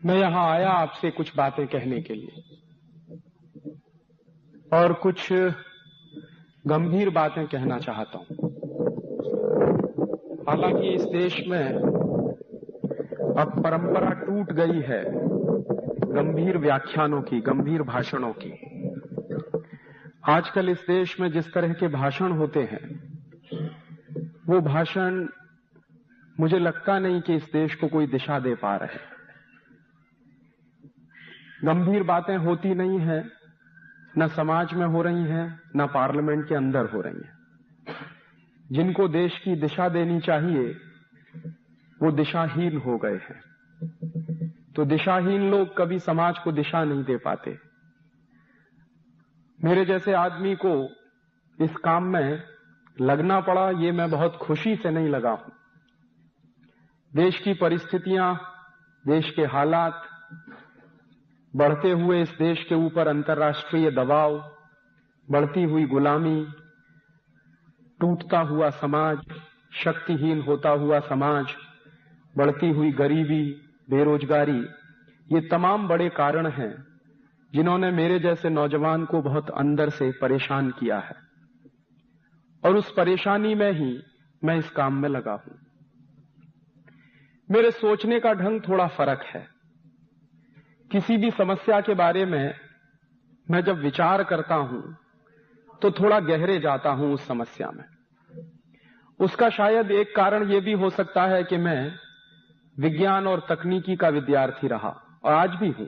मैं यहां आया आपसे कुछ बातें कहने के लिए और कुछ गंभीर बातें कहना चाहता हूं। हालांकि इस देश में अब परंपरा टूट गई है गंभीर व्याख्यानों की, गंभीर भाषणों की। आजकल इस देश में जिस तरह के भाषण होते हैं वो भाषण मुझे लगता नहीं कि इस देश को कोई दिशा दे पा रहे। गंभीर बातें होती नहीं हैं, न समाज में हो रही हैं, न पार्लियामेंट के अंदर हो रही हैं। जिनको देश की दिशा देनी चाहिए वो दिशाहीन हो गए हैं। तो दिशाहीन लोग कभी समाज को दिशा नहीं दे पाते। मेरे जैसे आदमी को इस काम में लगना पड़ा, ये मैं बहुत खुशी से नहीं लगा हूं। देश की परिस्थितियां, देश के हालात, बढ़ते हुए इस देश के ऊपर अंतर्राष्ट्रीय दबाव, बढ़ती हुई गुलामी, टूटता हुआ समाज, शक्तिहीन होता हुआ समाज, बढ़ती हुई गरीबी, बेरोजगारी, ये तमाम बड़े कारण हैं जिन्होंने मेरे जैसे नौजवान को बहुत अंदर से परेशान किया है। और उस परेशानी में ही मैं इस काम में लगा हूं। मेरे सोचने का ढंग थोड़ा फर्क है। किसी भी समस्या के बारे में मैं जब विचार करता हूं तो थोड़ा गहरे जाता हूं उस समस्या में। उसका शायद एक कारण यह भी हो सकता है कि मैं विज्ञान और तकनीकी का विद्यार्थी रहा और आज भी हूं।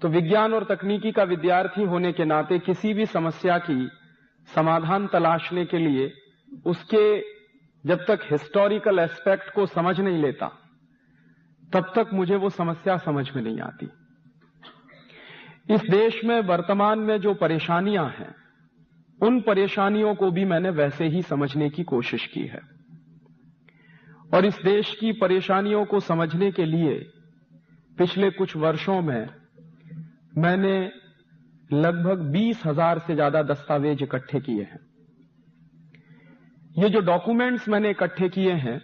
तो विज्ञान और तकनीकी का विद्यार्थी होने के नाते किसी भी समस्या की समाधान तलाशने के लिए उसके जब तक हिस्टोरिकल एस्पेक्ट को समझ नहीं लेता तब तक मुझे वो समस्या समझ में नहीं आती। इस देश में वर्तमान में जो परेशानियां हैं उन परेशानियों को भी मैंने वैसे ही समझने की कोशिश की है। और इस देश की परेशानियों को समझने के लिए पिछले कुछ वर्षों में मैंने लगभग 20,000 से ज्यादा दस्तावेज इकट्ठे किए हैं। ये जो डॉक्यूमेंट्स मैंने इकट्ठे किए हैं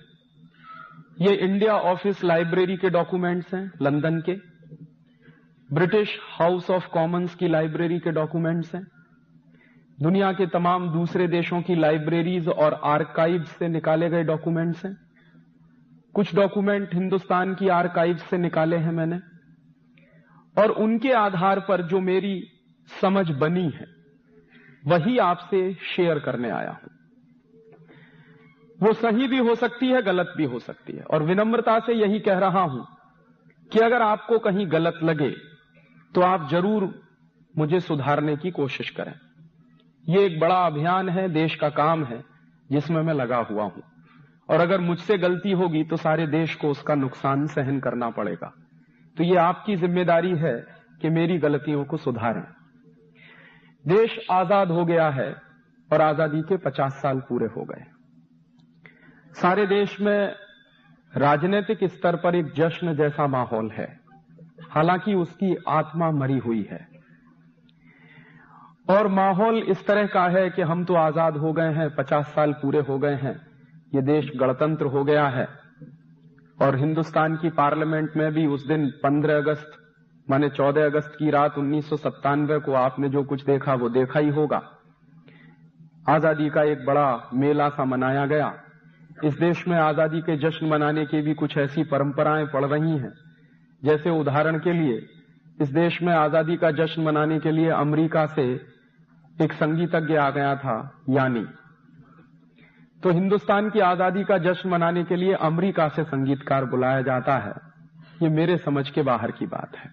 ये इंडिया ऑफिस लाइब्रेरी के डॉक्यूमेंट्स हैं, लंदन के। ब्रिटिश हाउस ऑफ कॉमन्स की लाइब्रेरी के डॉक्यूमेंट्स हैं। दुनिया के तमाम दूसरे देशों की लाइब्रेरीज और आर्काइव्स से निकाले गए डॉक्यूमेंट्स हैं। कुछ डॉक्यूमेंट हिंदुस्तान की आर्काइव्स से निकाले हैं मैंने, और उनके आधार पर जो मेरी समझ बनी है वही आपसे शेयर करने आया हूं। वो सही भी हो सकती है, गलत भी हो सकती है, और विनम्रता से यही कह रहा हूं कि अगर आपको कहीं गलत लगे तो आप जरूर मुझे सुधारने की कोशिश करें। ये एक बड़ा अभियान है, देश का काम है जिसमें मैं लगा हुआ हूं, और अगर मुझसे गलती होगी तो सारे देश को उसका नुकसान सहन करना पड़ेगा। तो ये आपकी जिम्मेदारी है कि मेरी गलतियों को सुधारें। देश आजाद हो गया है और आजादी के 50 साल पूरे हो गए। सारे देश में राजनीतिक स्तर पर एक जश्न जैसा माहौल है, हालांकि उसकी आत्मा मरी हुई है। और माहौल इस तरह का है कि हम तो आजाद हो गए हैं, 50 साल पूरे हो गए हैं, ये देश गणतंत्र हो गया है। और हिंदुस्तान की पार्लियामेंट में भी उस दिन 15 अगस्त माने 14 अगस्त की रात 1997 को आपने जो कुछ देखा वो देखा ही होगा। आजादी का एक बड़ा मेला सा मनाया गया। इस देश में आजादी के जश्न मनाने की भी कुछ ऐसी परंपराएं पड़ रही हैं, जैसे उदाहरण के लिए इस देश में आजादी का जश्न मनाने के लिए अमेरिका से एक संगीतज्ञ आ गया था, यानी। तो हिंदुस्तान की आजादी का जश्न मनाने के लिए अमेरिका से संगीतकार बुलाया जाता है, ये मेरे समझ के बाहर की बात है।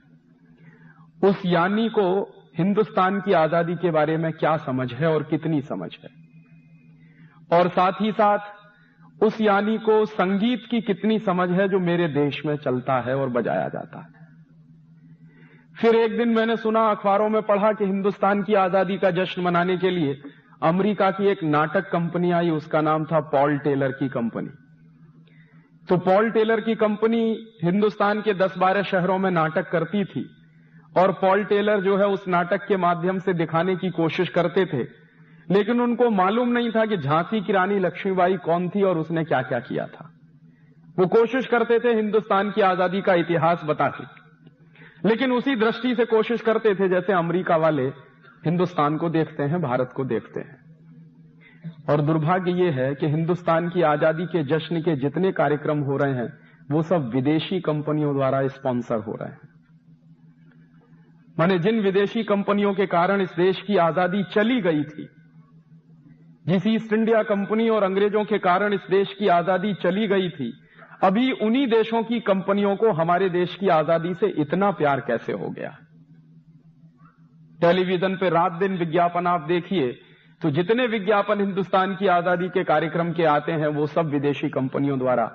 उस यानी को हिंदुस्तान की आजादी के बारे में क्या समझ है और कितनी समझ है, और साथ ही साथ उस यानी को संगीत की कितनी समझ है जो मेरे देश में चलता है और बजाया जाता है। फिर एक दिन मैंने सुना, अखबारों में पढ़ा कि हिंदुस्तान की आजादी का जश्न मनाने के लिए अमेरिका की एक नाटक कंपनी आई, उसका नाम था पॉल टेलर की कंपनी। तो पॉल टेलर की कंपनी हिंदुस्तान के 10-12 शहरों में नाटक करती थी, और पॉल टेलर जो है उस नाटक के माध्यम से दिखाने की कोशिश करते थे, लेकिन उनको मालूम नहीं था कि झांसी की रानी लक्ष्मीबाई कौन थी और उसने क्या क्या किया था। वो कोशिश करते थे हिंदुस्तान की आजादी का इतिहास बताते, लेकिन उसी दृष्टि से कोशिश करते थे जैसे अमेरिका वाले हिंदुस्तान को देखते हैं, भारत को देखते हैं। और दुर्भाग्य ये है कि हिंदुस्तान की आजादी के जश्न के जितने कार्यक्रम हो रहे हैं वो सब विदेशी कंपनियों द्वारा स्पॉन्सर हो रहे हैं। माने जिन विदेशी कंपनियों के कारण इस देश की आजादी चली गई थी, जिस ईस्ट इंडिया कंपनी और अंग्रेजों के कारण इस देश की आजादी चली गई थी, अभी उन्हीं देशों की कंपनियों को हमारे देश की आजादी से इतना प्यार कैसे हो गया। टेलीविजन पे रात दिन विज्ञापन आप देखिए तो जितने विज्ञापन हिंदुस्तान की आजादी के कार्यक्रम के आते हैं वो सब विदेशी कंपनियों द्वारा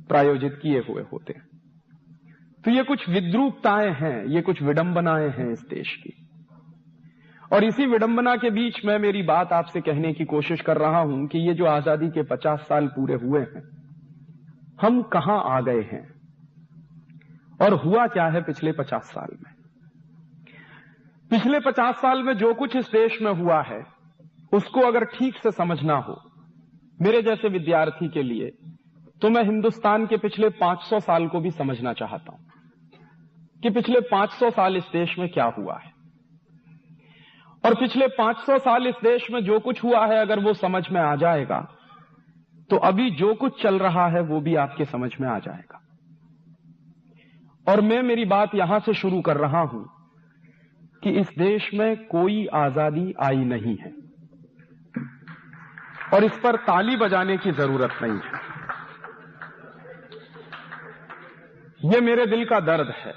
प्रायोजित किए हुए होते हैं। तो ये कुछ विद्रूपताएं हैं, ये कुछ विडंबनाएं हैं इस देश की। और इसी विडंबना के बीच में मेरी बात आपसे कहने की कोशिश कर रहा हूं कि ये जो आजादी के 50 साल पूरे हुए हैं, हम कहां आ गए हैं और हुआ क्या है पिछले 50 साल में। पिछले 50 साल में जो कुछ इस देश में हुआ है उसको अगर ठीक से समझना हो मेरे जैसे विद्यार्थी के लिए, तो मैं हिंदुस्तान के पिछले 500 साल को भी समझना चाहता हूं कि पिछले 500 साल इस देश में क्या हुआ है। और पिछले 500 साल इस देश में जो कुछ हुआ है अगर वो समझ में आ जाएगा तो अभी जो कुछ चल रहा है वो भी आपके समझ में आ जाएगा। और मैं मेरी बात यहां से शुरू कर रहा हूं कि इस देश में कोई आजादी आई नहीं है और इस पर ताली बजाने की जरूरत नहीं है। यह मेरे दिल का दर्द है।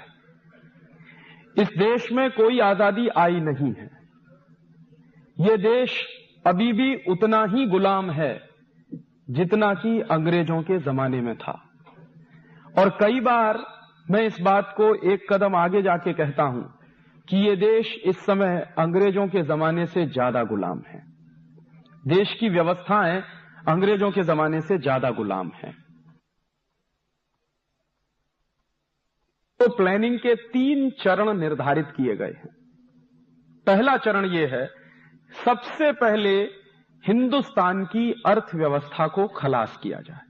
इस देश में कोई आजादी आई नहीं है। यह देश अभी भी उतना ही गुलाम है जितना कि अंग्रेजों के जमाने में था। और कई बार मैं इस बात को एक कदम आगे जाके कहता हूं कि यह देश इस समय अंग्रेजों के जमाने से ज्यादा गुलाम है। देश की व्यवस्थाएं अंग्रेजों के जमाने से ज्यादा गुलाम हैं। तो प्लानिंग के 3 चरण निर्धारित किए गए हैं। पहला चरण यह है, सबसे पहले हिंदुस्तान की अर्थव्यवस्था को खलास किया जाए।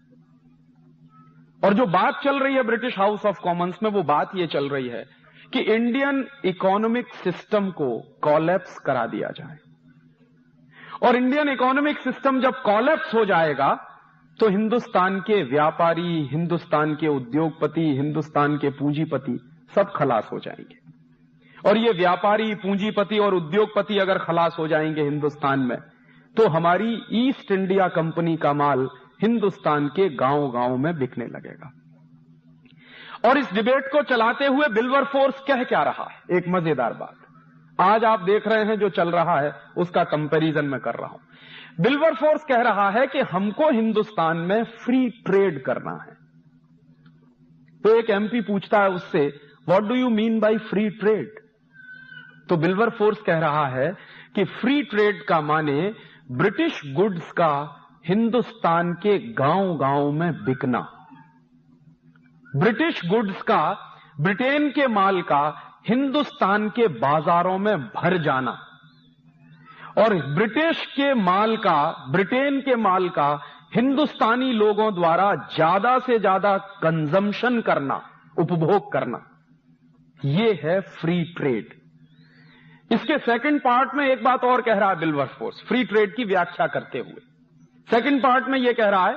और जो बात चल रही है ब्रिटिश हाउस ऑफ कॉमन्स में, वो बात यह चल रही है कि इंडियन इकोनॉमिक सिस्टम को कोलैप्स करा दिया जाए। और इंडियन इकोनॉमिक सिस्टम जब कोलैप्स हो जाएगा तो हिंदुस्तान के व्यापारी, हिंदुस्तान के उद्योगपति, हिंदुस्तान के पूंजीपति सब खलास हो जाएंगे। और ये व्यापारी, पूंजीपति और उद्योगपति अगर खलास हो जाएंगे हिंदुस्तान में, तो हमारी ईस्ट इंडिया कंपनी का माल हिंदुस्तान के गांव-गांव में बिकने लगेगा। और इस डिबेट को चलाते हुए विल्बरफोर्स कह क्या रहा है, एक मजेदार बात आज आप देख रहे हैं जो चल रहा है उसका कंपैरिजन मैं कर रहा हूं। विल्बरफोर्स कह रहा है कि हमको हिंदुस्तान में फ्री ट्रेड करना है। तो एक एमपी पूछता है उससे, what do you mean by free trade? तो विल्बरफोर्स कह रहा है कि फ्री ट्रेड का माने ब्रिटिश गुड्स का हिंदुस्तान के गांव-गांव में बिकना, ब्रिटिश गुड्स का, ब्रिटेन के माल का हिंदुस्तान के बाजारों में भर जाना, और ब्रिटिश के माल का, ब्रिटेन के माल का हिंदुस्तानी लोगों द्वारा ज्यादा से ज्यादा कंजम्पशन करना, उपभोग करना, यह है फ्री ट्रेड। इसके सेकंड पार्ट में एक बात और कह रहा है विल्बरफोर्स, फ्री ट्रेड की व्याख्या करते हुए सेकंड पार्ट में यह कह रहा है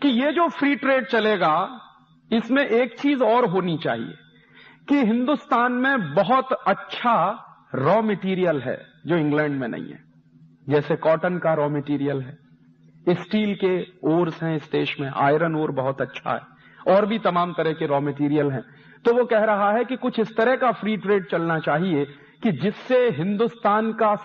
कि यह जो फ्री ट्रेड चलेगा इसमें एक चीज और होनी चाहिए कि हिंदुस्तान में बहुत अच्छा रॉ मटेरियल है जो इंग्लैंड में नहीं है। जैसे कॉटन का रॉ मटेरियल है, स्टील के ओर्स हैं इस देश में, आयरन ओर बहुत अच्छा है, और भी तमाम तरह के रॉ मटेरियल हैं। तो वो कह रहा है कि कुछ इस तरह का फ्री ट्रेड चलना चाहिए कि जिससे हिंदुस्तान का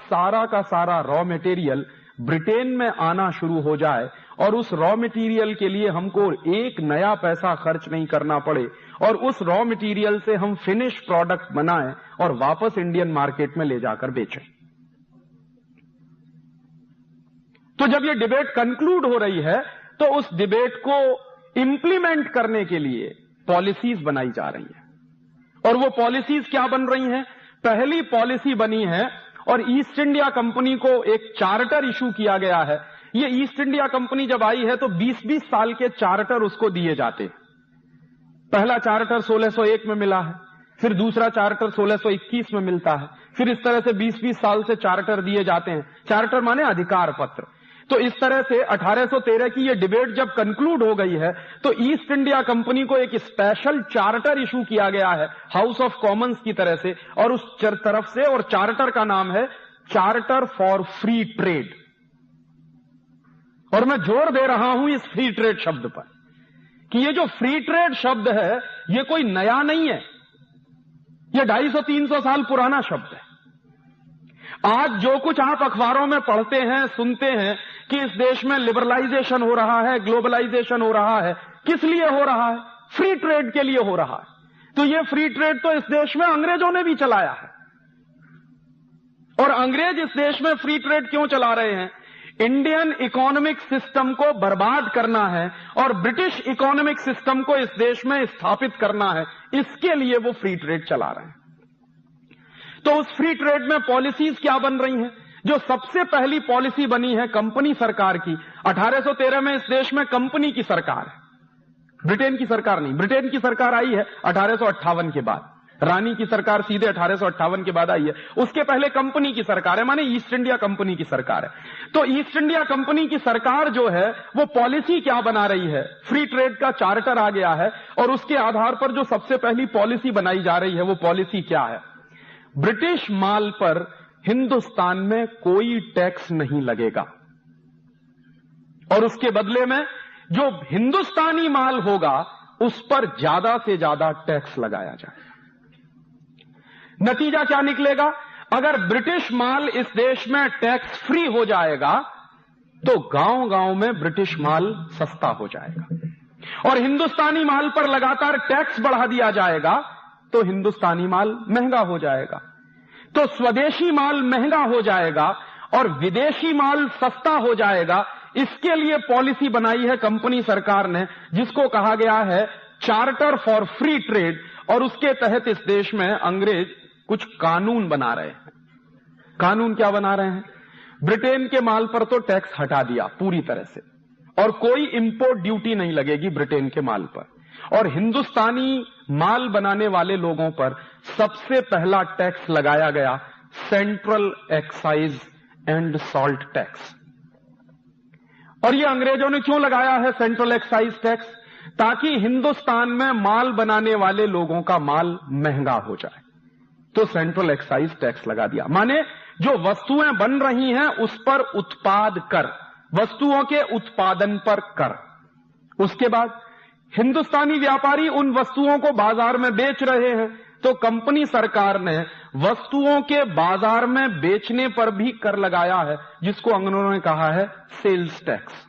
सारा रॉ मटेरियल ब्रिटेन में आना शुरू हो जाए और उस रॉ मटेरियल के लिए हमको एक नया पैसा खर्च नहीं करना पड़े और उस रॉ मटेरियल से हम फिनिश प्रोडक्ट बनाएं और वापस इंडियन मार्केट में ले जाकर बेचें। तो जब ये डिबेट कंक्लूड हो रही है तो उस डिबेट को इंप्लीमेंट करने के लिए पॉलिसीज बनाई जा रही हैं। और वो पॉलिसीज क्या बन रही हैं? पहली पॉलिसी बनी है और ईस्ट इंडिया कंपनी को एक चार्टर इशू किया गया है ये ईस्ट इंडिया कंपनी जब आई है तो 20-20 साल के चार्टर उसको दिए जाते। पहला चार्टर 1601 में मिला है, फिर दूसरा चार्टर 1621 में मिलता है, फिर इस तरह से 20-20 साल से चार्टर दिए जाते हैं। चार्टर माने अधिकार पत्र। तो इस तरह से 1813 की ये डिबेट जब कंक्लूड हो गई है तो ईस्ट इंडिया कंपनी को एक स्पेशल चार्टर इशू किया गया है हाउस ऑफ कॉमन्स की तरह से, और उस तरफ से, और चार्टर का नाम है चार्टर फॉर फ्री ट्रेड। और मैं जोर दे रहा हूं इस फ्री ट्रेड शब्द पर कि ये जो फ्री ट्रेड शब्द है ये कोई नया नहीं है, ये 250-300 साल पुराना शब्द है। आज जो कुछ आप अखबारों में पढ़ते हैं, सुनते हैं कि इस देश में लिबरलाइजेशन हो रहा है, ग्लोबलाइजेशन हो रहा है, किस लिए हो रहा है? फ्री ट्रेड के लिए हो रहा है। तो ये फ्री ट्रेड तो इस देश में अंग्रेजों ने भी चलाया है। और अंग्रेज इस देश में फ्री ट्रेड क्यों चला रहे हैं? इंडियन इकोनॉमिक सिस्टम को बर्बाद करना है और ब्रिटिश इकोनॉमिक सिस्टम को इस देश में स्थापित करना है, इसके लिए वो फ्री ट्रेड चला रहे हैं। तो उस फ्री ट्रेड में पॉलिसीज क्या बन रही हैं? जो सबसे पहली पॉलिसी बनी है कंपनी सरकार की, 1813 में इस देश में कंपनी की सरकार है, ब्रिटेन की सरकार नहीं। ब्रिटेन की सरकार आई है 1858 के बाद, रानी की सरकार सीधे 1858 के बाद आई है। उसके पहले कंपनी की सरकार है, माने ईस्ट इंडिया कंपनी की सरकार है। तो ईस्ट इंडिया कंपनी की सरकार जो है वो पॉलिसी क्या बना रही है? फ्री ट्रेड का चार्टर आ गया है और उसके आधार पर जो सबसे पहली पॉलिसी बनाई जा रही है वो पॉलिसी क्या है? ब्रिटिश माल पर हिंदुस्तान में कोई टैक्स नहीं लगेगा और उसके बदले में जो हिंदुस्तानी माल होगा उस पर ज्यादा से ज्यादा टैक्स लगाया जाएगा। नतीजा क्या निकलेगा? अगर ब्रिटिश माल इस देश में टैक्स फ्री हो जाएगा तो गांव गांव में ब्रिटिश माल सस्ता हो जाएगा और हिंदुस्तानी माल पर लगातार टैक्स बढ़ा दिया जाएगा तो हिंदुस्तानी माल महंगा हो जाएगा। तो स्वदेशी माल महंगा हो जाएगा और विदेशी माल सस्ता हो जाएगा। इसके लिए पॉलिसी बनाई है कंपनी सरकार ने, जिसको कहा गया है चार्टर फॉर फ्री ट्रेड। और उसके तहत इस देश में अंग्रेज कुछ कानून बना रहे हैं। कानून क्या बना रहे हैं? ब्रिटेन के माल पर तो टैक्स हटा दिया पूरी तरह से और कोई इंपोर्ट ड्यूटी नहीं लगेगी ब्रिटेन के माल पर, और हिंदुस्तानी माल बनाने वाले लोगों पर सबसे पहला टैक्स लगाया गया central excise and salt tax. और ये अंग्रेजों ने क्यों लगाया है सेंट्रल एक्साइज टैक्स? ताकि हिंदुस्तान में माल बनाने वाले लोगों का माल महंगा हो जाए। तो सेंट्रल एक्साइज टैक्स लगा दिया, माने जो वस्तुएं बन रही हैं उस पर उत्पाद कर, वस्तुओं के उत्पादन पर कर। उसके बाद हिंदुस्तानी व्यापारी उन वस्तुओं को बाजार में बेच रहे हैं तो कंपनी सरकार ने वस्तुओं के बाजार में बेचने पर भी कर लगाया है, जिसको अंग्रेजों ने कहा है सेल्स टैक्स।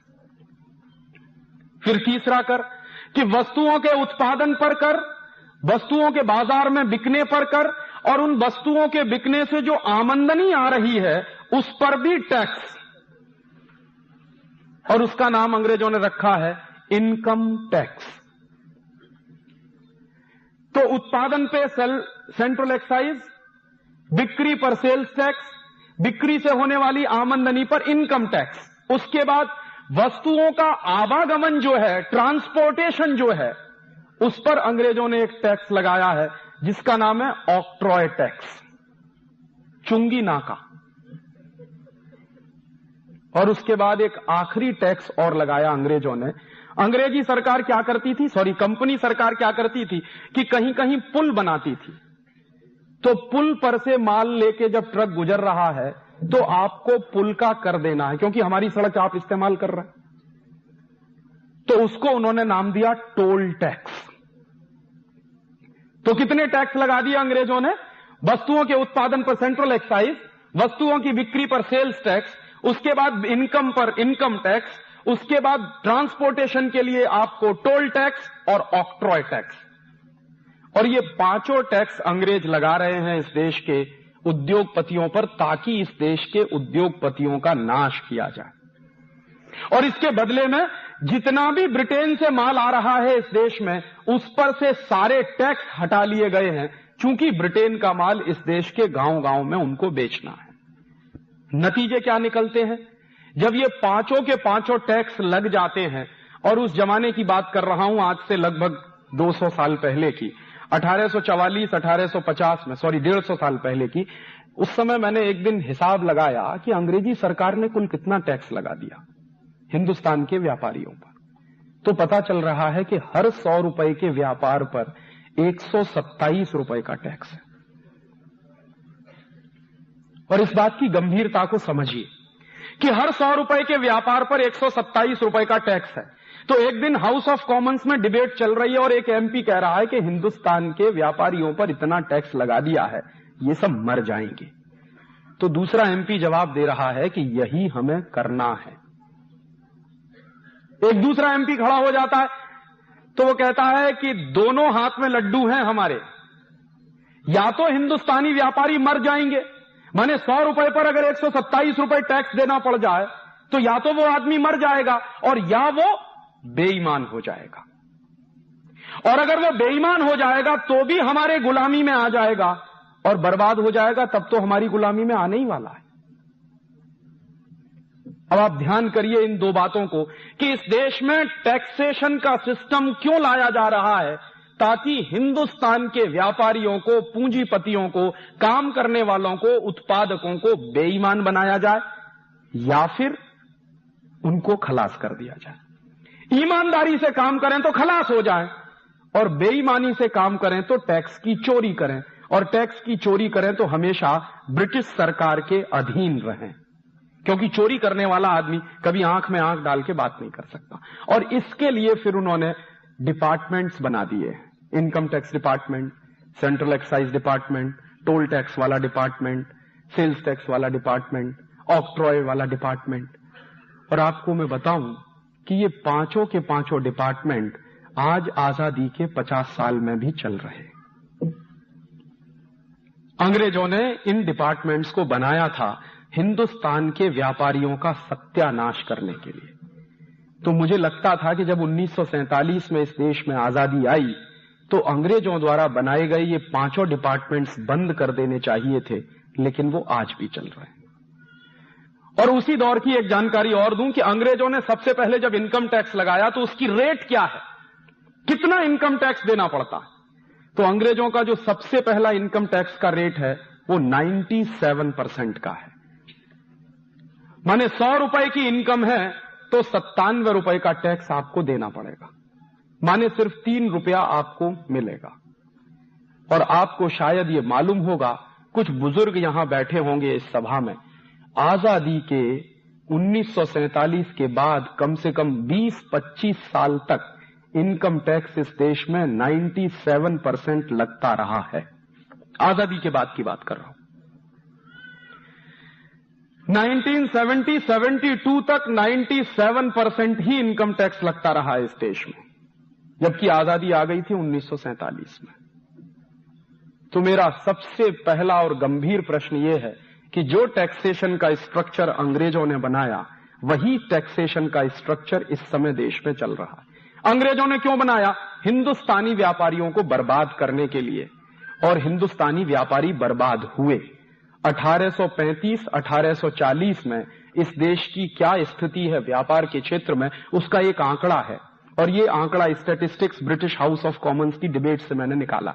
फिर तीसरा कर कि वस्तुओं के उत्पादन पर कर, वस्तुओं के बाजार में बिकने पर कर, और उन वस्तुओं के बिकने से जो आमदनी आ रही है उस पर भी टैक्स। और उसका नाम अंग्रेजों ने रखा है इनकम टैक्स। तो उत्पादन पे सेंट्रल एक्साइज, बिक्री पर सेल्स टैक्स, बिक्री से होने वाली आमदनी पर इनकम टैक्स। उसके बाद वस्तुओं का आवागमन जो है, ट्रांसपोर्टेशन जो है, उस पर अंग्रेजों ने एक टैक्स लगाया है जिसका नाम है ऑक्ट्रॉय टैक्स, चुंगी नाका। और उसके बाद एक आखिरी टैक्स और लगाया अंग्रेजों ने। अंग्रेजी सरकार क्या करती थी, कंपनी सरकार क्या करती थी कि कहीं कहीं पुल बनाती थी। तो पुल पर से माल लेके जब ट्रक गुजर रहा है तो आपको पुल का कर देना है, क्योंकि हमारी सड़क आप इस्तेमाल कर रहे हैं। तो उसको उन्होंने नाम दिया टोल टैक्स। तो कितने टैक्स लगा दिए अंग्रेजों ने? वस्तुओं के उत्पादन पर सेंट्रल एक्साइज, वस्तुओं की बिक्री पर सेल्स टैक्स, उसके बाद इनकम पर इनकम टैक्स, उसके बाद ट्रांसपोर्टेशन के लिए आपको टोल टैक्स और ऑक्ट्रॉय टैक्स। और ये पांचों टैक्स अंग्रेज लगा रहे हैं इस देश के उद्योगपतियों पर, ताकि इस देश के उद्योगपतियों का नाश किया जाए। और इसके बदले में जितना भी ब्रिटेन से माल आ रहा है इस देश में, उस पर से सारे टैक्स हटा लिए गए हैं, क्योंकि ब्रिटेन का माल इस देश के गांव गांव में उनको बेचना है। नतीजे क्या निकलते हैं? जब ये पांचों के पांचों टैक्स लग जाते हैं, और उस जमाने की बात कर रहा हूं आज से लगभग 200 साल पहले की, 1844 1850 में, सॉरी 150 साल पहले की, उस समय मैंने एक दिन हिसाब लगाया कि अंग्रेजी सरकार ने कुल कितना टैक्स लगा दिया हिंदुस्तान के व्यापारियों पर। तो पता चल रहा है कि हर 100 रुपए के व्यापार पर 127 रुपए का टैक्स है। और इस बात की गंभीरता को समझिए कि हर 100 रुपए के व्यापार पर 127 रुपए का टैक्स है। तो एक दिन हाउस ऑफ कॉमन्स में डिबेट चल रही है और एक एमपी कह रहा है कि हिंदुस्तान के व्यापारियों पर इतना टैक्स लगा दिया है, ये सब मर जाएंगे। तो दूसरा एमपी जवाब दे रहा है कि यही हमें करना है। एक दूसरा एमपी खड़ा हो जाता है तो वो कहता है कि दोनों हाथ में लड्डू हैं हमारे, या तो हिंदुस्तानी व्यापारी मर जाएंगे, माने 100 रुपए पर अगर 127 रुपए टैक्स देना पड़ जाए तो या तो वो आदमी मर जाएगा और या वो बेईमान हो जाएगा। और अगर वो बेईमान हो जाएगा तो भी हमारे गुलामी में आ जाएगा और बर्बाद हो जाएगा, तब तो हमारी गुलामी में आने ही वाला है। अब आप ध्यान करिए इन दो बातों को कि इस देश में टैक्सेशन का सिस्टम क्यों लाया जा रहा है, ताकि हिंदुस्तान के व्यापारियों को, पूंजीपतियों को, काम करने वालों को, उत्पादकों को बेईमान बनाया जाए या फिर उनको खलास कर दिया जाए। ईमानदारी से काम करें तो खलास हो जाएं और बेईमानी से काम करें तो टैक्स की चोरी करें, और टैक्स की चोरी करें तो हमेशा ब्रिटिश सरकार के अधीन रहें, क्योंकि चोरी करने वाला आदमी कभी आंख में आंख डाल के बात नहीं कर सकता। और इसके लिए फिर उन्होंने डिपार्टमेंट्स बना दिए, income tax department, central excise department, toll tax वाला डिपार्टमेंट, सेल्स टैक्स वाला डिपार्टमेंट, ऑक्ट्रॉय वाला डिपार्टमेंट। और आपको मैं बताऊं कि ये पांचों के पांचों डिपार्टमेंट आज आजादी के 50 साल में भी चल रहे हैं। अंग्रेजों ने इन डिपार्टमेंट्स को बनाया था हिंदुस्तान के व्यापारियों का सत्यानाश करने के लिए। तो मुझे लगता था कि जब 1947 में इस देश में आजादी आई तो अंग्रेजों द्वारा बनाए गए ये पांचों डिपार्टमेंट्स बंद कर देने चाहिए थे, लेकिन वो आज भी चल रहे हैं। और उसी दौर की एक जानकारी और दूं कि अंग्रेजों ने सबसे पहले जब इनकम टैक्स लगाया तो उसकी रेट क्या है, कितना इनकम टैक्स देना पड़ता है। तो अंग्रेजों का जो सबसे पहला इनकम टैक्स का रेट है वो 97% का है। माने 100 रुपए की इनकम है तो 97 रुपए का टैक्स आपको देना पड़ेगा, माने सिर्फ 3 रुपया आपको मिलेगा। और आपको शायद ये मालूम होगा, कुछ बुजुर्ग यहां बैठे होंगे इस सभा में, आजादी के 1947 के बाद कम से कम 20-25 साल तक इनकम टैक्स इस देश में 97% लगता रहा है। आजादी के बाद की बात कर रहा हूं। 1970-72 तक 97% ही इनकम टैक्स लगता रहा है इस देश में, जबकि आजादी आ गई थी 1947 में। तो मेरा सबसे पहला और गंभीर प्रश्न यह है कि जो टैक्सेशन का स्ट्रक्चर अंग्रेजों ने बनाया वही टैक्सेशन का स्ट्रक्चर इस समय देश में चल रहा है। अंग्रेजों ने क्यों बनाया? हिंदुस्तानी व्यापारियों को बर्बाद करने के लिए, और हिंदुस्तानी व्यापारी बर्बाद हुए। 1835-1840 में इस देश की क्या स्थिति है व्यापार के क्षेत्र में, उसका एक आंकड़ा है, और ये आंकड़ा statistics British house of Commons की डिबेट से मैंने निकाला।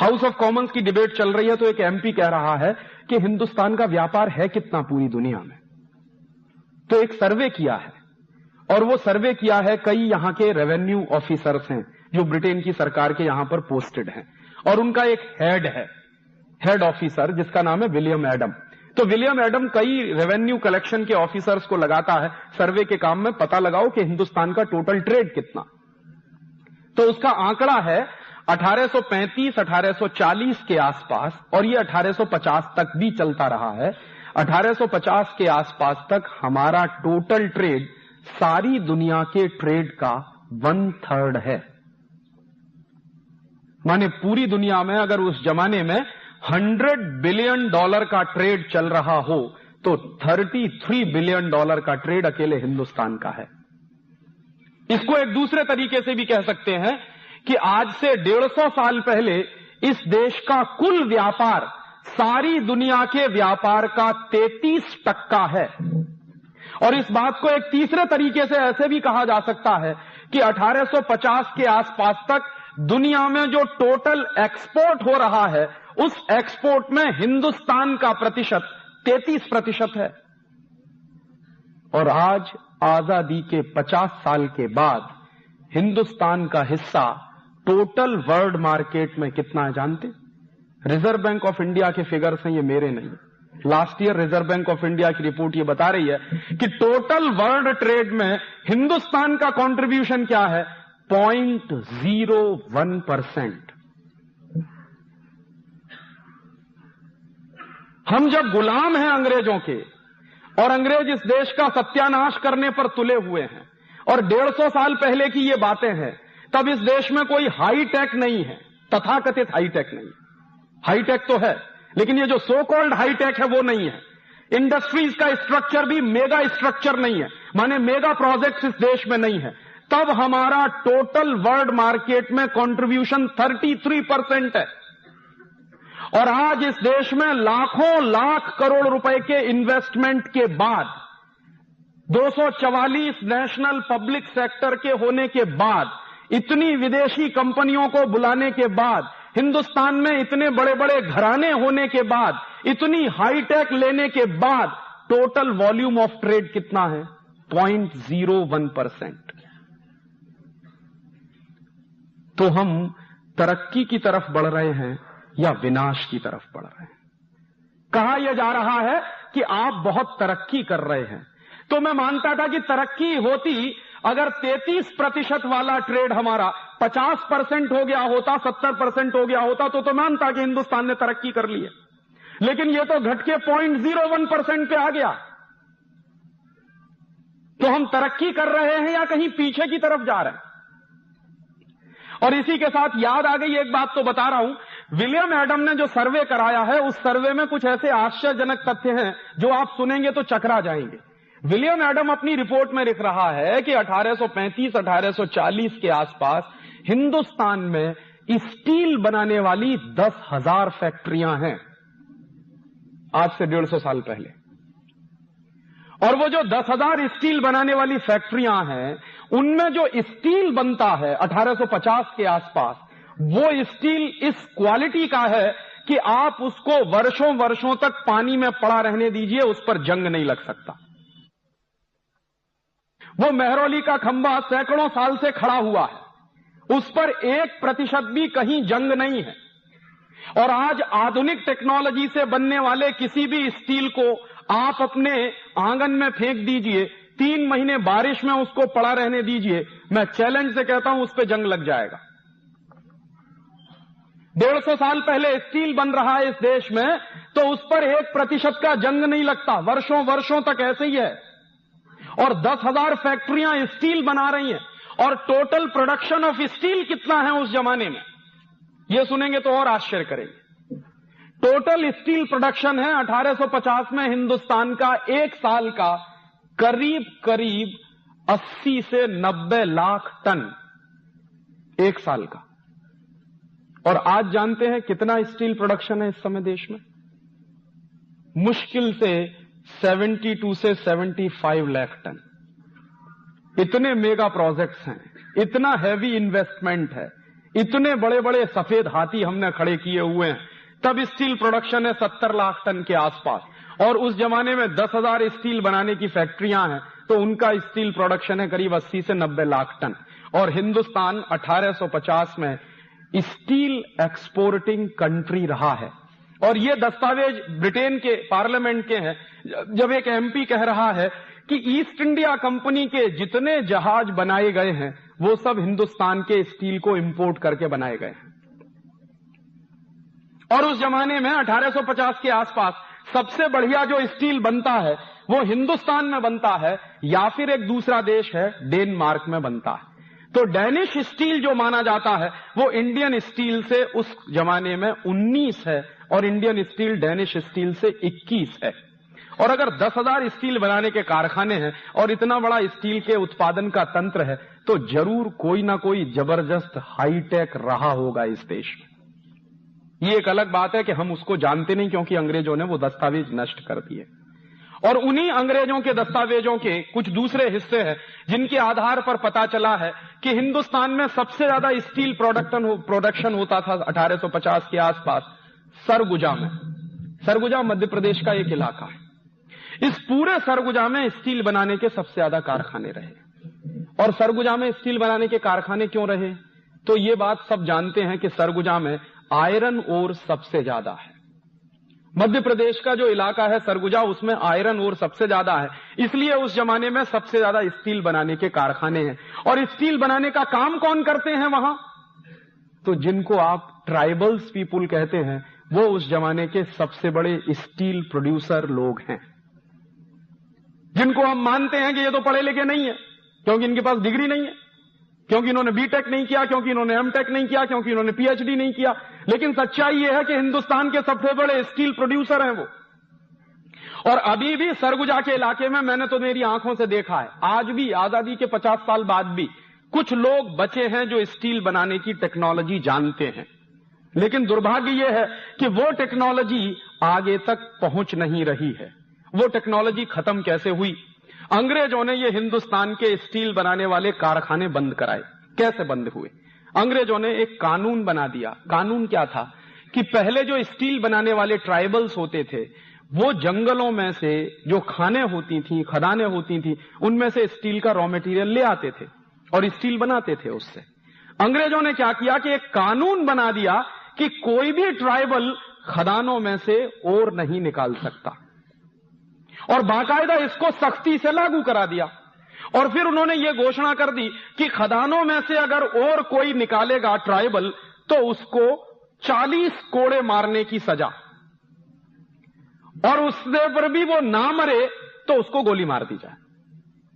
हाउस ऑफ कॉमन्स की डिबेट चल रही है तो एक एमपी कह रहा है कि हिंदुस्तान का व्यापार है कितना पूरी दुनिया में। तो एक सर्वे किया है, और वो सर्वे किया है कई यहां के रेवेन्यू ऑफिसर्स हैं जो ब्रिटेन की सरकार के यहां पर पोस्टेड हैं, और उनका एक हेड है, हेड ऑफिसर, जिसका नाम है विलियम एडम। तो विलियम एडम कई रेवेन्यू कलेक्शन के ऑफिसर्स को लगाता है सर्वे के काम में, पता लगाओ कि हिंदुस्तान का टोटल ट्रेड कितना। तो उसका आंकड़ा है 1835-1840 के आसपास, और ये 1850 तक भी चलता रहा है। 1850 के आसपास तक हमारा टोटल ट्रेड सारी दुनिया के ट्रेड का 1/3 है। माने पूरी दुनिया में अगर उस जमाने में $100 बिलियन का ट्रेड चल रहा हो तो $33 बिलियन का ट्रेड अकेले हिंदुस्तान का है। इसको एक दूसरे तरीके से भी कह सकते हैं कि आज से 150 साल पहले इस देश का कुल व्यापार सारी दुनिया के व्यापार का 33% है, और इस बात को एक तीसरे तरीके से ऐसे भी कहा जा सकता है कि 1850 के आसपास तक दुनिया में जो टोटल एक्सपोर्ट हो रहा है, उस एक्सपोर्ट में हिंदुस्तान का प्रतिशत 33% है। और आज आजादी के 50 साल के बाद हिंदुस्तान का हिस्सा टोटल वर्ल्ड मार्केट में कितना है जानते? रिजर्व बैंक ऑफ इंडिया के फिगर्स हैं, ये मेरे नहीं। Last year reserve bank of India की रिपोर्ट ये बता रही है कि टोटल वर्ल्ड ट्रेड में हिंदुस्तान का कंट्रीब्यूशन क्या है? 0.01%। हम जब गुलाम हैं अंग्रेजों के, और अंग्रेज इस देश का सत्यानाश करने पर तुले हुए हैं, और 150 साल पहले की ये बातें हैं, तब इस देश में कोई हाईटेक नहीं है, तथाकथित हाईटेक नहीं। हाईटेक तो है, लेकिन ये जो सो कॉल्ड हाईटेक है वो नहीं है। इंडस्ट्रीज का स्ट्रक्चर भी मेगा स्ट्रक्चर नहीं है, माने मेगा प्रोजेक्ट्स इस देश में नहीं है। तब हमारा टोटल वर्ल्ड मार्केट में कंट्रीब्यूशन 33% है। और आज इस देश में लाखों लाख करोड़ रुपए के इन्वेस्टमेंट के बाद, 244 नेशनल पब्लिक सेक्टर के होने के बाद, इतनी विदेशी कंपनियों को बुलाने के बाद, हिंदुस्तान में इतने बड़े बड़े घराने होने के बाद, इतनी हाईटेक लेने के बाद, टोटल वॉल्यूम ऑफ ट्रेड कितना है? 0.01%। तो हम तरक्की की तरफ बढ़ रहे हैं या विनाश की तरफ बढ़ रहे हैं? कहा यह जा रहा है कि आप बहुत तरक्की कर रहे हैं। तो मैं मानता था कि तरक्की होती अगर 33% वाला ट्रेड हमारा 50% हो गया होता, 70% हो गया होता, तो मानता कि हिंदुस्तान ने तरक्की कर ली है। लेकिन यह तो घट के 0.01% पे आ गया। तो हम तरक्की कर रहे हैं या कहीं पीछे की तरफ जा रहे हैं? और इसी के साथ याद आ गई एक बात, तो बता रहा हूं। विलियम एडम ने जो सर्वे कराया है, उस सर्वे में कुछ ऐसे आश्चर्यजनक तथ्य हैं जो आप सुनेंगे तो चकरा जाएंगे। विलियम एडम अपनी रिपोर्ट में लिख रहा है कि 1835-1840 के आसपास हिंदुस्तान में स्टील बनाने वाली 10,000 फैक्ट्रियां हैं, आज से 150 साल पहले। और वो जो 10,000 स्टील बनाने वाली फैक्ट्रियां हैं, उनमें जो स्टील बनता है 1850 के आसपास, वो स्टील इस क्वालिटी का है कि आप उसको वर्षों वर्षों तक पानी में पड़ा रहने दीजिए, उस पर जंग नहीं लग सकता। वो मेहरौली का खंभा सैकड़ों साल से खड़ा हुआ है, उस पर 1% भी कहीं जंग नहीं है। और आज आधुनिक टेक्नोलॉजी से बनने वाले किसी भी स्टील को आप अपने आंगन में फेंक दीजिए, 3 महीने बारिश में उसको पड़ा रहने दीजिए, मैं चैलेंज से कहता हूं उस पर जंग लग जाएगा। 150 साल पहले स्टील बन रहा है इस देश में, तो उस पर 1% का जंग नहीं लगता, वर्षों वर्षों तक ऐसे ही है। और 10,000 फैक्ट्रियां स्टील बना रही हैं। और टोटल प्रोडक्शन ऑफ स्टील कितना है उस जमाने में, यह सुनेंगे तो और आश्चर्य करेंगे। टोटल स्टील प्रोडक्शन है 1850 में हिंदुस्तान का एक साल का करीब करीब 80 से 90 लाख टन एक साल का। और आज जानते हैं कितना स्टील प्रोडक्शन है इस समय देश में? मुश्किल से 72 से 75 लाख टन। इतने मेगा प्रोजेक्ट्स हैं, इतना हैवी इन्वेस्टमेंट है, इतने बड़े बड़े सफेद हाथी हमने खड़े किए हुए हैं, तब स्टील प्रोडक्शन है 70 लाख टन के आसपास। और उस जमाने में 10,000 स्टील बनाने की फैक्ट्रियां हैं, तो उनका स्टील प्रोडक्शन है करीब 80 से 90 लाख टन। और हिंदुस्तान 1850 में स्टील एक्सपोर्टिंग कंट्री रहा है। और ये दस्तावेज ब्रिटेन के पार्लियामेंट के हैं, जब एक एमपी कह रहा है कि ईस्ट इंडिया कंपनी के जितने जहाज बनाए गए हैं वो सब हिंदुस्तान के स्टील को इंपोर्ट करके बनाए गए हैं। और उस जमाने में 1850 के आसपास सबसे बढ़िया जो स्टील बनता है वो हिंदुस्तान में बनता है, या फिर एक दूसरा देश है डेनमार्क में बनता है। तो डेनिश स्टील जो माना जाता है वो इंडियन स्टील से उस जमाने में 19 है, और इंडियन स्टील डेनिश स्टील से 21 है। और अगर 10,000 स्टील बनाने के कारखाने हैं और इतना बड़ा स्टील के उत्पादन का तंत्र है, तो जरूर कोई ना कोई जबरदस्त हाईटेक रहा होगा इस देश में। ये एक अलग बात है कि हम उसको जानते नहीं, क्योंकि अंग्रेजों ने वो दस्तावेज नष्ट कर दिए। और उन्हीं अंग्रेजों के दस्तावेजों के कुछ दूसरे हिस्से हैं जिनके आधार पर पता चला है कि हिंदुस्तान में सबसे ज्यादा स्टील प्रोडक्शन होता था 1850 के आसपास सरगुजा में। सरगुजा मध्य प्रदेश का एक इलाका है। इस पूरे सरगुजा में स्टील बनाने के सबसे ज्यादा कारखाने रहे। और सरगुजा में स्टील बनाने के कारखाने क्यों रहे? तो ये बात सब जानते हैं कि सरगुजा में आयरन ओर सबसे ज्यादा है। मध्य प्रदेश का जो इलाका है सरगुजा, उसमें आयरन ओर सबसे ज्यादा है, इसलिए उस जमाने में सबसे ज्यादा स्टील बनाने के कारखाने हैं। और स्टील बनाने का काम कौन करते हैं वहां? तो जिनको आप ट्राइबल्स पीपुल कहते हैं, वो उस जमाने के सबसे बड़े स्टील प्रोड्यूसर लोग हैं, जिनको हम मानते हैं कि ये तो पढ़े लिखे नहीं है, क्योंकि इनके पास डिग्री नहीं है, क्योंकि इन्होंने बीटेक नहीं किया, क्योंकि इन्होंने एमटेक नहीं किया, क्योंकि इन्होंने पीएचडी नहीं किया। लेकिन सच्चाई यह है कि हिंदुस्तान के सबसे बड़े स्टील प्रोड्यूसर हैं वो। और अभी भी सरगुजा के इलाके में मैंने तो मेरी आंखों से देखा है, आज भी आजादी के 50 साल बाद भी कुछ लोग बचे हैं जो स्टील बनाने की टेक्नोलॉजी जानते हैं। लेकिन दुर्भाग्य यह है कि वो टेक्नोलॉजी आगे तक पहुंच नहीं रही है। वो टेक्नोलॉजी खत्म कैसे हुई? अंग्रेजों ने ये हिंदुस्तान के स्टील बनाने वाले कारखाने बंद कराए। कैसे बंद हुए? अंग्रेजों ने एक कानून बना दिया। कानून क्या था कि पहले जो स्टील बनाने वाले ट्राइबल्स होते थे, वो जंगलों में से जो खानें होती थी, खदानें होती थी, उनमें से स्टील का रॉ मटेरियल ले आते थे और स्टील बनाते थे उससे। अंग्रेजों ने क्या किया कि एक कानून बना दिया कि कोई भी ट्राइबल खदानों में से ओर नहीं निकाल सकता, और बाकायदा इसको सख्ती से लागू करा दिया। और फिर उन्होंने ये घोषणा कर दी कि खदानों में से अगर और कोई निकालेगा ट्राइबल, तो उसको 40 कोड़े मारने की सजा, और उससे पर भी वो ना मरे तो उसको गोली मार दी जाए।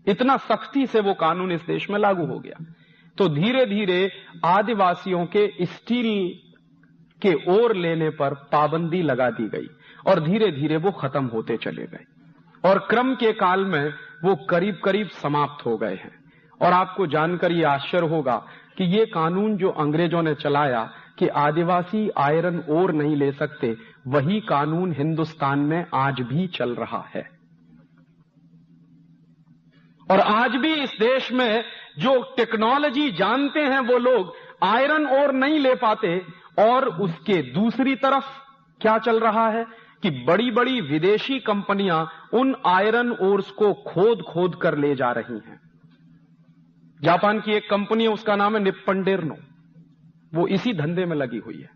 इतना सख्ती से वो कानून इस देश में लागू हो गया। तो धीरे धीरे आदिवासियों के स्टील के ओर लेने पर पाबंदी लगा दी गई और धीरे धीरे वो खत्म होते चले गए, और क्रम के काल में वो करीब करीब समाप्त हो गए हैं। और आपको जानकर ये आश्चर्य होगा कि ये कानून जो अंग्रेजों ने चलाया कि आदिवासी आयरन ओर नहीं ले सकते, वही कानून हिंदुस्तान में आज भी चल रहा है। और आज भी इस देश में जो टेक्नोलॉजी जानते हैं वो लोग आयरन ओर नहीं ले पाते। और उसके दूसरी तरफ क्या चल रहा है कि बड़ी बड़ी विदेशी कंपनियां उन आयरन ओर्स को खोद खोद कर ले जा रही हैं। जापान की एक कंपनी है, उसका नाम है निप्पन डेर्नो, वो इसी धंधे में लगी हुई है।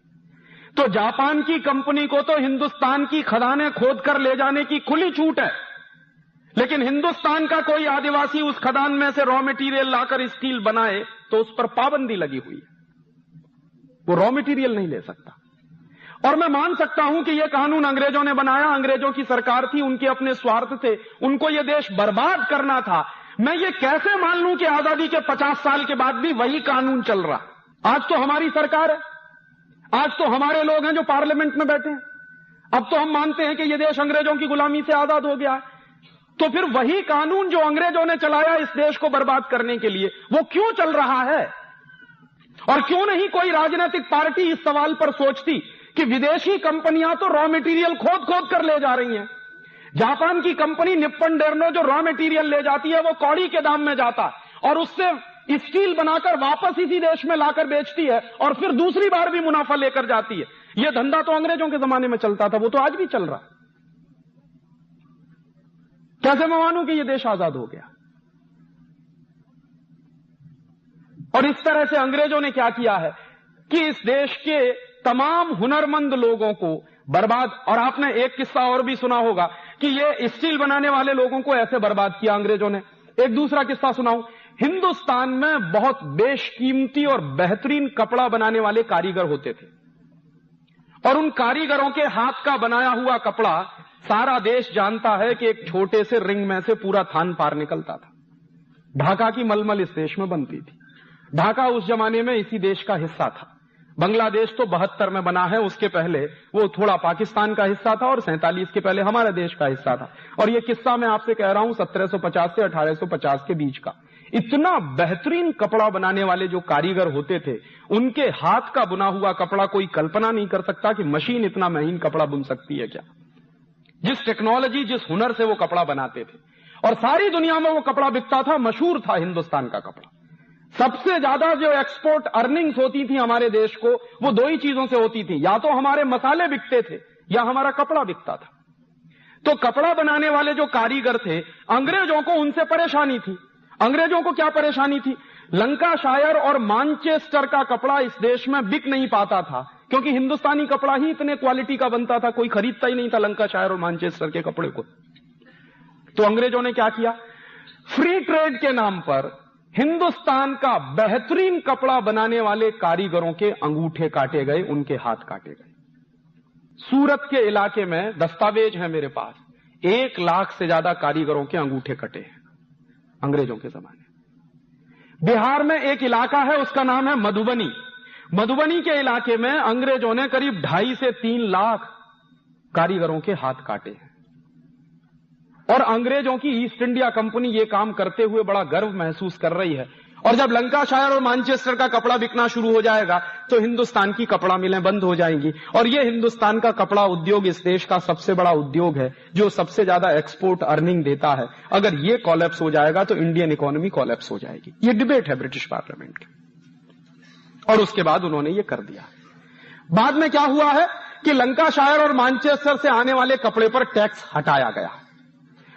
तो जापान की कंपनी को तो हिंदुस्तान की खदानें खोद कर ले जाने की खुली छूट है, लेकिन हिंदुस्तान का कोई आदिवासी उस खदान में से रॉ मटेरियल लाकर स्टील बनाए तो उस पर पाबंदी लगी हुई है, वो रॉ मटेरियल नहीं ले सकता। और मैं मान सकता हूं कि यह कानून अंग्रेजों ने बनाया, अंग्रेजों की सरकार थी, उनके अपने स्वार्थ थे, उनको यह देश बर्बाद करना था। मैं ये कैसे मान लूं कि आजादी के 50 साल के बाद भी वही कानून चल रहा? आज तो हमारी सरकार है, आज तो हमारे लोग हैं जो पार्लियामेंट में बैठे हैं, अब तो हम मानते हैं कि यह देश अंग्रेजों की गुलामी से आजाद हो गया है। तो फिर वही कानून जो अंग्रेजों ने चलाया इस देश को बर्बाद करने के लिए, वो क्यों चल रहा है? और क्यों नहीं कोई राजनीतिक पार्टी इस सवाल पर सोचती कि विदेशी कंपनियां तो रॉ मटेरियल खोद खोद कर ले जा रही हैं। जापान की कंपनी निप्पन डेर्नो जो रॉ मटेरियल ले जाती है वो कौड़ी के दाम में जाता है और उससे स्टील बनाकर वापस इसी देश में लाकर बेचती है और फिर दूसरी बार भी मुनाफा लेकर जाती है। यह धंधा तो अंग्रेजों के जमाने में चलता था, वो तो आज भी चल रहा है। कैसे मैं मानूं कि यह देश आजाद हो गया? और इस तरह से अंग्रेजों ने क्या किया है कि इस देश के तमाम हुनरमंद लोगों को बर्बाद। और आपने एक किस्सा और भी सुना होगा कि ये स्टील बनाने वाले लोगों को ऐसे बर्बाद किया अंग्रेजों ने। एक दूसरा किस्सा सुनाऊं। हिंदुस्तान में बहुत बेशकीमती और बेहतरीन कपड़ा बनाने वाले कारीगर होते थे और उन कारीगरों के हाथ का बनाया हुआ कपड़ा सारा देश जानता है कि एक छोटे से रिंग में से पूरा थान पार निकलता था। ढाका की मलमल इस देश में बनती थी। ढाका उस जमाने में इसी देश का हिस्सा था। बांग्लादेश तो 72 में बना है, उसके पहले वो थोड़ा पाकिस्तान का हिस्सा था और 47 के पहले हमारे देश का हिस्सा था। और ये किस्सा मैं आपसे कह रहा हूं 1750 से 1850 के बीच का। इतना बेहतरीन कपड़ा बनाने वाले जो कारीगर होते थे, उनके हाथ का बुना हुआ कपड़ा कोई कल्पना नहीं कर सकता कि मशीन इतना महीन कपड़ा बुन सकती है क्या। जिस टेक्नोलॉजी, जिस हुनर से वो कपड़ा बनाते थे, और सारी दुनिया में वो कपड़ा बिकता था, मशहूर था हिंदुस्तान का कपड़ा। सबसे ज्यादा जो एक्सपोर्ट अर्निंग्स होती थी हमारे देश को, वो दो ही चीजों से होती थी, या तो हमारे मसाले बिकते थे या हमारा कपड़ा बिकता था। तो कपड़ा बनाने वाले जो कारीगर थे, अंग्रेजों को उनसे परेशानी थी। अंग्रेजों को क्या परेशानी थी? लंकाशायर और मानचेस्टर का कपड़ा इस देश में बिक नहीं पाता था, क्योंकि हिंदुस्तानी कपड़ा ही इतने क्वालिटी का बनता था, कोई खरीदता ही नहीं था लंकाशायर और मानचेस्टर के कपड़े को। तो अंग्रेजों ने क्या किया? फ्री ट्रेड के नाम पर हिंदुस्तान का बेहतरीन कपड़ा बनाने वाले कारीगरों के अंगूठे काटे गए, उनके हाथ काटे गए। सूरत के इलाके में दस्तावेज है मेरे पास, 1 लाख से ज्यादा कारीगरों के अंगूठे कटे हैं अंग्रेजों के जमाने। बिहार में एक इलाका है, उसका नाम है मधुबनी। मधुबनी के इलाके में अंग्रेजों ने करीब 2.5 से 3 लाख कारीगरों के हाथ काटे हैं। और अंग्रेजों की ईस्ट इंडिया कंपनी ये काम करते हुए बड़ा गर्व महसूस कर रही है। और जब लंकाशायर और मानचेस्टर का कपड़ा बिकना शुरू हो जाएगा तो हिंदुस्तान की कपड़ा मिलें बंद हो जाएंगी, और ये हिंदुस्तान का कपड़ा उद्योग इस देश का सबसे बड़ा उद्योग है, जो सबसे ज्यादा एक्सपोर्ट अर्निंग देता है। अगर ये कॉलेप्स हो जाएगा तो इंडियन इकोनॉमी कॉलेप्स हो जाएगी। ये डिबेट है ब्रिटिश पार्लियामेंट की, और उसके बाद उन्होंने ये कर दिया। बाद में क्या हुआ है कि लंकाशायर और मानचेस्टर से आने वाले कपड़े पर टैक्स हटाया गया,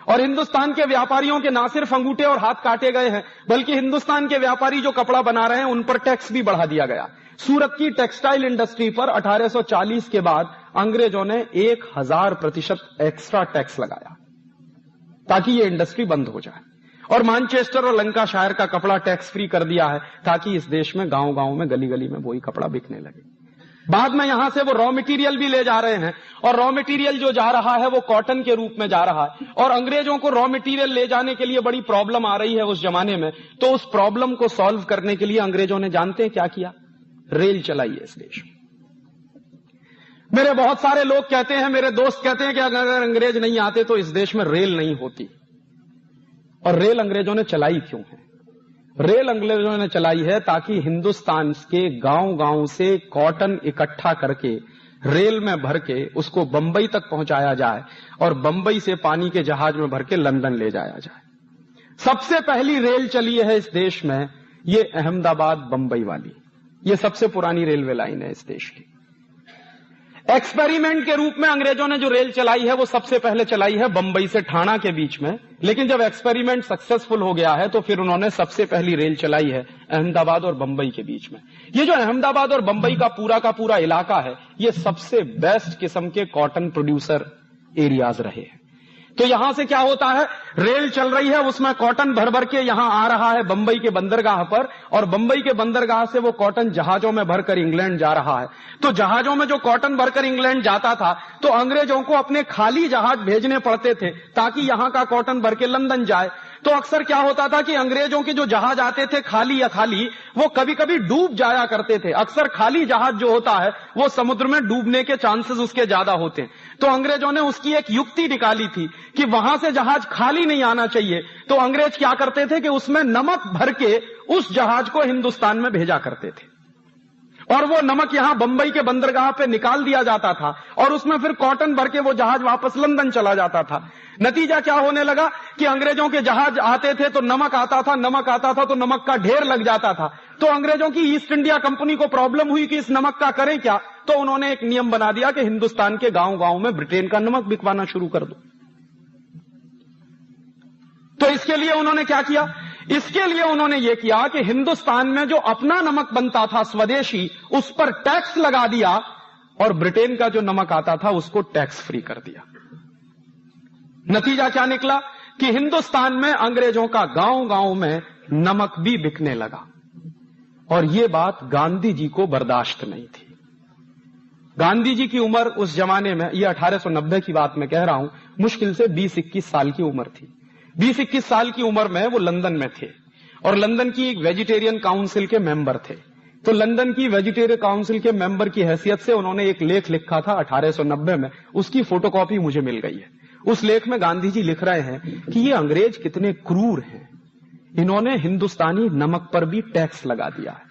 और हिंदुस्तान के व्यापारियों के ना सिर्फ अंगूठे और हाथ काटे गए हैं, बल्कि हिंदुस्तान के व्यापारी जो कपड़ा बना रहे हैं उन पर टैक्स भी बढ़ा दिया गया। सूरत की टेक्सटाइल इंडस्ट्री पर 1840 के बाद अंग्रेजों ने 1000% एक्स्ट्रा टैक्स लगाया ताकि ये इंडस्ट्री बंद हो जाए, और मानचेस्टर और लंकाशायर का कपड़ा टैक्स फ्री कर दिया है ताकि इस देश में गांव गांव में गली गली में वही कपड़ा बिकने लगे। बाद में यहां से वो रॉ मटेरियल भी ले जा रहे हैं, और रॉ मटेरियल जो जा रहा है वो कॉटन के रूप में जा रहा है। और अंग्रेजों को रॉ मटेरियल ले जाने के लिए बड़ी प्रॉब्लम आ रही है उस जमाने में, तो उस प्रॉब्लम को सॉल्व करने के लिए अंग्रेजों ने जानते हैं क्या किया? रेल चलाई है इस देश में। मेरे बहुत सारे लोग कहते हैं, मेरे दोस्त कहते हैं कि अगर अंग्रेज नहीं आते तो इस देश में रेल नहीं होती। और रेल अंग्रेजों ने चलाई क्यों है? रेल अंग्रेजों ने चलाई है ताकि हिंदुस्तान के गांव गांव से कॉटन इकट्ठा करके रेल में भर के उसको बंबई तक पहुंचाया जाए, और बंबई से पानी के जहाज में भर के लंदन ले जाया जाए। सबसे पहली रेल चली है इस देश में, ये अहमदाबाद बंबई वाली, ये सबसे पुरानी रेलवे लाइन है इस देश की। एक्सपेरिमेंट के रूप में अंग्रेजों ने जो रेल चलाई है वो सबसे पहले चलाई है बंबई से ठाणा के बीच में, लेकिन जब एक्सपेरिमेंट सक्सेसफुल हो गया है तो फिर उन्होंने सबसे पहली रेल चलाई है अहमदाबाद और बंबई के बीच में। ये जो अहमदाबाद और बंबई का पूरा इलाका है, ये सबसे बेस्ट किस्म के कॉटन प्रोड्यूसर एरियाज रहे हैं। तो यहां से क्या होता है, रेल चल रही है, उसमें कॉटन भर भर के यहां आ रहा है बंबई के बंदरगाह पर, और बंबई के बंदरगाह से वो कॉटन जहाजों में भरकर इंग्लैंड जा रहा है। तो जहाजों में जो कॉटन भरकर इंग्लैंड जाता था तो अंग्रेजों को अपने खाली जहाज भेजने पड़ते थे ताकि यहां का कॉटन भर के लंदन जाए। तो अक्सर क्या होता था कि अंग्रेजों के जो जहाज आते थे खाली या खाली, वो कभी कभी डूब जाया करते थे। अक्सर खाली जहाज जो होता है वो समुद्र में डूबने के चांसेस उसके ज्यादा होते हैं। तो अंग्रेजों ने उसकी एक युक्ति निकाली थी कि वहां से जहाज खाली नहीं आना चाहिए, तो अंग्रेज क्या करते थे कि उसमें नमक भर के उस जहाज को हिंदुस्तान में भेजा करते थे, और वो नमक यहां बंबई के बंदरगाह पे निकाल दिया जाता था, और उसमें फिर कॉटन भर के वो जहाज वापस लंदन चला जाता था। नतीजा क्या होने लगा कि अंग्रेजों के जहाज आते थे तो नमक आता था तो नमक का ढेर लग जाता था। तो अंग्रेजों की ईस्ट इंडिया कंपनी को प्रॉब्लम हुई कि इस नमक का करें क्या, तो उन्होंने एक नियम बना दिया कि हिंदुस्तान के गांव गांव में ब्रिटेन का नमक बिकवाना शुरू कर दो। तो इसके लिए उन्होंने क्या किया? इसके लिए उन्होंने यह किया कि हिंदुस्तान में जो अपना नमक बनता था स्वदेशी, उस पर टैक्स लगा दिया, और ब्रिटेन का जो नमक आता था उसको टैक्स फ्री कर दिया। नतीजा क्या निकला कि हिंदुस्तान में अंग्रेजों का गांव गांव में नमक भी बिकने लगा, और यह बात गांधी जी को बर्दाश्त नहीं थी। गांधी जी की उम्र उस जमाने में, यह 1890 की बात मैं कह रहा हूं, मुश्किल से 20-21 साल की उम्र थी। 20-21 साल की उम्र में वो लंदन में थे, और लंदन की एक वेजिटेरियन काउंसिल के मेंबर थे। तो लंदन की वेजिटेरियन काउंसिल के मेंबर की हैसियत से उन्होंने एक लेख लिखा था 1890 में, उसकी फोटोकॉपी मुझे मिल गई है। उस लेख में गांधी जी लिख रहे हैं कि ये अंग्रेज कितने क्रूर हैं, इन्होंने हिंदुस्तानी नमक पर भी टैक्स लगा दिया है,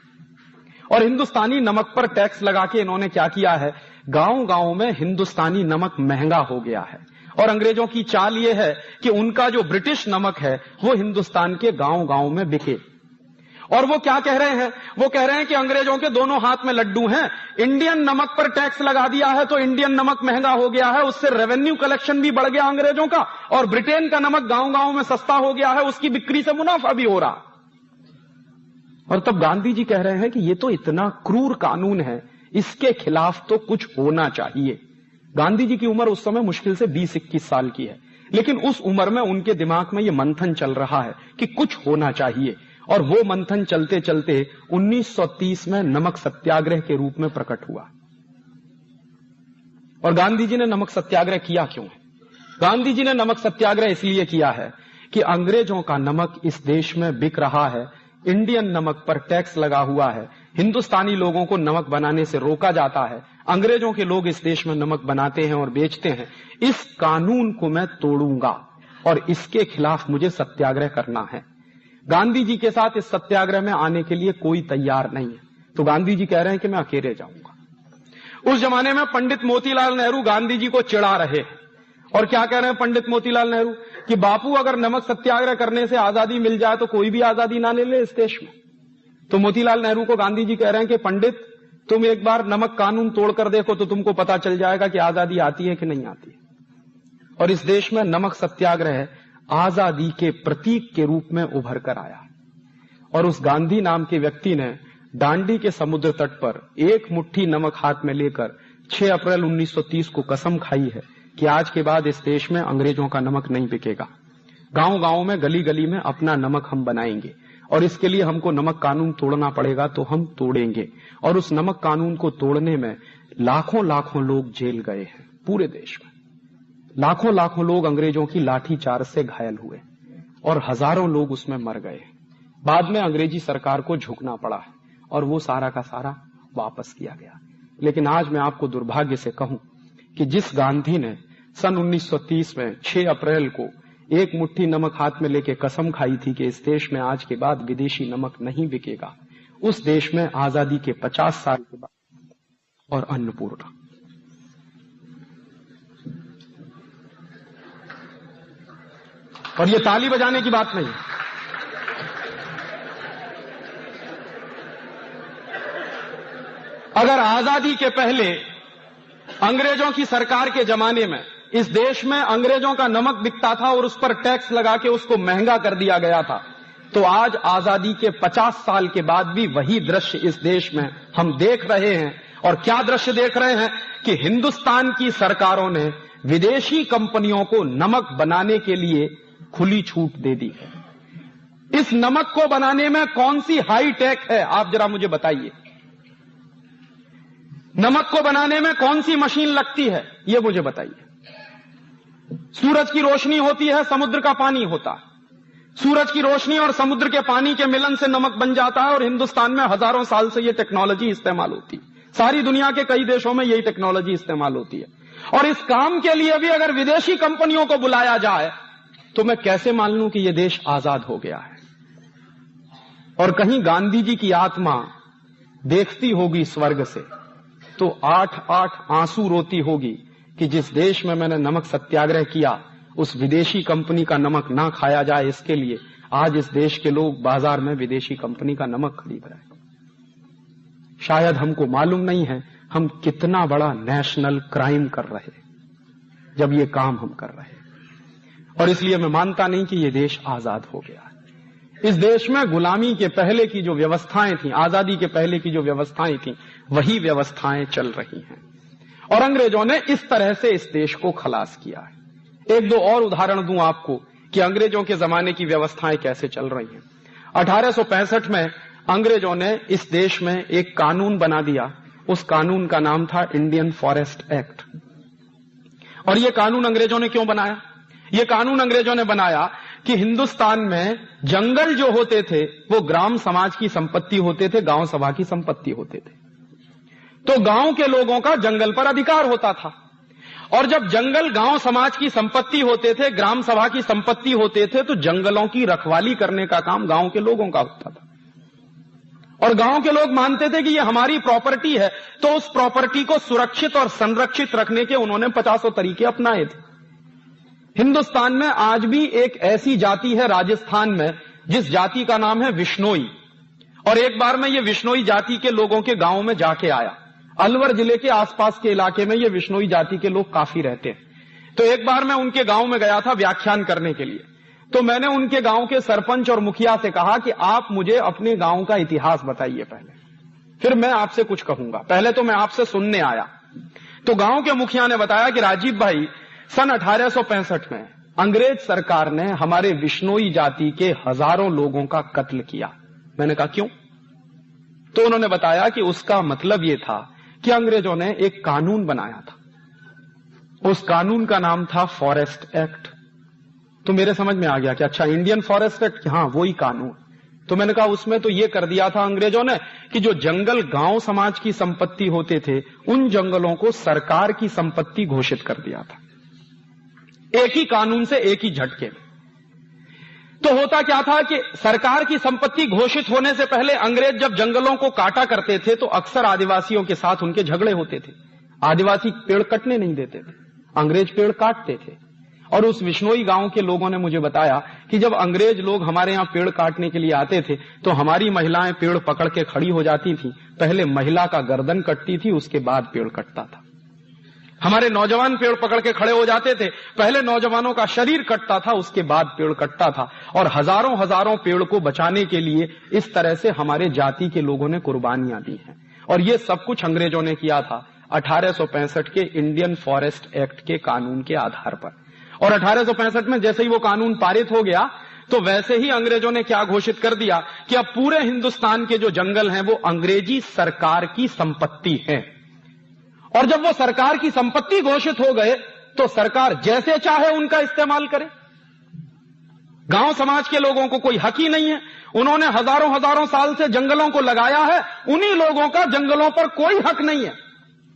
और हिंदुस्तानी नमक पर टैक्स लगा के इन्होंने क्या किया है, गांव गांव में हिंदुस्तानी नमक महंगा हो गया है, और अंग्रेजों की चाल यह है कि उनका जो ब्रिटिश नमक है वो हिंदुस्तान के गांव-गांव में बिके। और वो क्या कह रहे हैं? वो कह रहे हैं कि अंग्रेजों के दोनों हाथ में लड्डू हैं। इंडियन नमक पर टैक्स लगा दिया है तो इंडियन नमक महंगा हो गया है, उससे रेवेन्यू कलेक्शन भी बढ़ गया अंग्रेजों का, और ब्रिटेन का नमक गांव-गांव में सस्ता हो गया है, उसकी बिक्री से मुनाफा भी हो रहा। और तब गांधी जी कह रहे हैं कि ये तो इतना क्रूर कानून है, इसके खिलाफ तो कुछ होना चाहिए। गांधी जी की उम्र उस समय मुश्किल से 20-21 साल की है, लेकिन उस उम्र में उनके दिमाग में ये मंथन चल रहा है कि कुछ होना चाहिए। और वो मंथन चलते चलते 1930 में नमक सत्याग्रह के रूप में प्रकट हुआ। और गांधी जी ने नमक सत्याग्रह किया क्यों है? गांधी जी ने नमक सत्याग्रह इसलिए किया है कि अंग्रेजों का नमक इस देश में बिक रहा है, इंडियन नमक पर टैक्स लगा हुआ है, हिंदुस्तानी लोगों को नमक बनाने से रोका जाता है, अंग्रेजों के लोग इस देश में नमक बनाते हैं और बेचते हैं। इस कानून को मैं तोड़ूंगा और इसके खिलाफ मुझे सत्याग्रह करना है। गांधी जी के साथ इस सत्याग्रह में आने के लिए कोई तैयार नहीं है, तो गांधी जी कह रहे हैं कि मैं अकेले जाऊंगा। उस जमाने में पंडित मोतीलाल नेहरू गांधी जी को चिढ़ा रहे और क्या कह रहे हैं पंडित मोतीलाल नेहरू कि बापू अगर नमक सत्याग्रह करने से आजादी मिल जाए तो कोई भी आजादी ना ले ले इस देश में। तो मोतीलाल नेहरू को गांधी जी कह रहे हैं कि पंडित तुम एक बार नमक कानून तोड़कर देखो तो तुमको पता चल जाएगा कि आजादी आती है कि नहीं आती है। और इस देश में नमक सत्याग्रह आजादी के प्रतीक के रूप में उभर कर आया। और उस गांधी नाम के व्यक्ति ने दांडी के समुद्र तट पर एक मुट्ठी नमक हाथ में लेकर 6 अप्रैल 1930 को कसम खाई है कि आज के बाद इस देश में अंग्रेजों का नमक नहीं बिकेगा। गांव-गांव में, गली-गली में अपना नमक हम बनाएंगे और इसके लिए हमको नमक कानून तोड़ना पड़ेगा तो हम तोड़ेंगे। और उस नमक कानून को तोड़ने में लाखों लोग जेल गए हैं। पूरे देश में लाखों लोग अंग्रेजों की लाठीचार्ज से घायल हुए और हजारों लोग उसमें मर गए। बाद में अंग्रेजी सरकार को झुकना पड़ा है और वो सारा का सारा वापस किया गया। लेकिन आज मैं आपको दुर्भाग्य से कहूं कि जिस गांधी ने सन 1930 में 6 अप्रैल को एक मुट्ठी नमक हाथ में लेके कसम खाई थी कि इस देश में आज के बाद विदेशी नमक नहीं बिकेगा, उस देश में आजादी के 50 साल के बाद और अन्नपूर्णा। और ये ताली बजाने की बात नहीं, अगर आजादी के पहले अंग्रेजों की सरकार के जमाने में इस देश में अंग्रेजों का नमक बिकता था और उस पर टैक्स लगा के उसको महंगा कर दिया गया था, तो आज आजादी के 50 साल के बाद भी वही दृश्य इस देश में हम देख रहे हैं। और क्या दृश्य देख रहे हैं कि हिंदुस्तान की सरकारों ने विदेशी कंपनियों को नमक बनाने के लिए खुली छूट दे दी है। इस नमक को बनाने में कौन सी हाई टेक है, आप जरा मुझे बताइए। नमक को बनाने में कौन सी मशीन लगती है, यह मुझे बताइए। सूरज की रोशनी होती है, समुद्र का पानी होता है। सूरज की रोशनी और समुद्र के पानी के मिलन से नमक बन जाता है और हिंदुस्तान में हजारों साल से यह टेक्नोलॉजी इस्तेमाल होती है। सारी दुनिया के कई देशों में यही टेक्नोलॉजी इस्तेमाल होती है। और इस काम के लिए भी अगर विदेशी कंपनियों को बुलाया जाए तो मैं कैसे मान लूं कि यह देश आजाद हो गया है। और कहीं गांधी जी की आत्मा देखती होगी स्वर्ग से तो 8-8 आंसू रोती होगी कि जिस देश में मैंने नमक सत्याग्रह किया उस विदेशी कंपनी का नमक ना खाया जाए, इसके लिए आज इस देश के लोग बाजार में विदेशी कंपनी का नमक खरीद रहे हैं। शायद हमको मालूम नहीं है हम कितना बड़ा नेशनल क्राइम कर रहे जब ये काम हम कर रहे हैं। और इसलिए मैं मानता नहीं कि ये देश आजाद हो गया है। इस देश में गुलामी के पहले की जो व्यवस्थाएं थी, आजादी के पहले की जो व्यवस्थाएं थी, वही व्यवस्थाएं चल रही हैं। और अंग्रेजों ने इस तरह से इस देश को खलास किया है। एक दो और उदाहरण दूं आपको कि अंग्रेजों के जमाने की व्यवस्थाएं कैसे चल रही हैं। 1865 में अंग्रेजों ने इस देश में एक कानून बना दिया। उस कानून का नाम था इंडियन फॉरेस्ट एक्ट। और यह कानून अंग्रेजों ने क्यों बनाया? यह कानून अंग्रेजों ने बनाया कि हिंदुस्तान में जंगल जो होते थे वो ग्राम समाज की संपत्ति होते थे, गांव सभा की संपत्ति होते थे। तो गांव के लोगों का जंगल पर अधिकार होता था। और जब जंगल गांव समाज की संपत्ति होते थे, ग्राम सभा की संपत्ति होते थे, तो जंगलों की रखवाली करने का काम गांव के लोगों का होता था। और गांव के लोग मानते थे कि ये हमारी प्रॉपर्टी है, तो उस प्रॉपर्टी को सुरक्षित और संरक्षित रखने के उन्होंने 50 तरीके अपनाए थे। हिंदुस्तान में आज भी एक ऐसी जाति है राजस्थान में जिस जाति का नाम है विश्नोई। और एक बार मैं ये विश्नोई जाति के लोगों के गांव में जाके आया। अलवर जिले के आसपास के इलाके में ये विश्नोई जाति के लोग काफी रहते हैं। तो एक बार मैं उनके गांव में गया था व्याख्यान करने के लिए। तो मैंने उनके गांव के सरपंच और मुखिया से कहा कि आप मुझे अपने गांव का इतिहास बताइए पहले, फिर मैं आपसे कुछ कहूंगा। पहले तो मैं आपसे सुनने आया। तो गांव के मुखिया ने बताया कि राजीव भाई, सन 1865 में अंग्रेज सरकार ने हमारे विश्नोई जाति के हजारों लोगों का कत्ल किया। मैंने कहा क्यों? तो उन्होंने बताया कि उसका मतलब यह था कि अंग्रेजों ने एक कानून बनाया था। उस कानून का नाम था फॉरेस्ट एक्ट। तो मेरे समझ में आ गया कि अच्छा, इंडियन फॉरेस्ट एक्ट, हाँ वही कानून। तो मैंने कहा उसमें तो ये कर दिया था अंग्रेजों ने कि जो जंगल गांव समाज की संपत्ति होते थे, उन जंगलों को सरकार की संपत्ति घोषित कर दिया था, एक ही कानून से, एक ही झटके में। तो होता क्या था कि सरकार की संपत्ति घोषित होने से पहले अंग्रेज जब जंगलों को काटा करते थे तो अक्सर आदिवासियों के साथ उनके झगड़े होते थे। आदिवासी पेड़ कटने नहीं देते थे, अंग्रेज पेड़ काटते थे। और उस विश्नोई गांव के लोगों ने मुझे बताया कि जब अंग्रेज लोग हमारे यहां पेड़ काटने के लिए आते थे तो हमारी महिलाएं पेड़ पकड़ के खड़ी हो जाती थी। पहले महिला का गर्दन कटती थी, उसके बाद पेड़ कटता था। हमारे नौजवान पेड़ पकड़ के खड़े हो जाते थे, पहले नौजवानों का शरीर कटता था, उसके बाद पेड़ कटता था। और हजारों हजारों पेड़ को बचाने के लिए इस तरह से हमारे जाति के लोगों ने कुर्बानियां दी हैं। और ये सब कुछ अंग्रेजों ने किया था 1865 के इंडियन फॉरेस्ट एक्ट के कानून के आधार पर। और 1865 में जैसे ही वो कानून पारित हो गया तो वैसे ही अंग्रेजों ने क्या घोषित कर दिया कि अब पूरे हिंदुस्तान के जो जंगल हैं वो अंग्रेजी सरकार की संपत्ति है। और जब वो सरकार की संपत्ति घोषित हो गए तो सरकार जैसे चाहे उनका इस्तेमाल करे। गांव समाज के लोगों को कोई हक ही नहीं है। उन्होंने हजारों हजारों साल से जंगलों को लगाया है, उन्हीं लोगों का जंगलों पर कोई हक नहीं है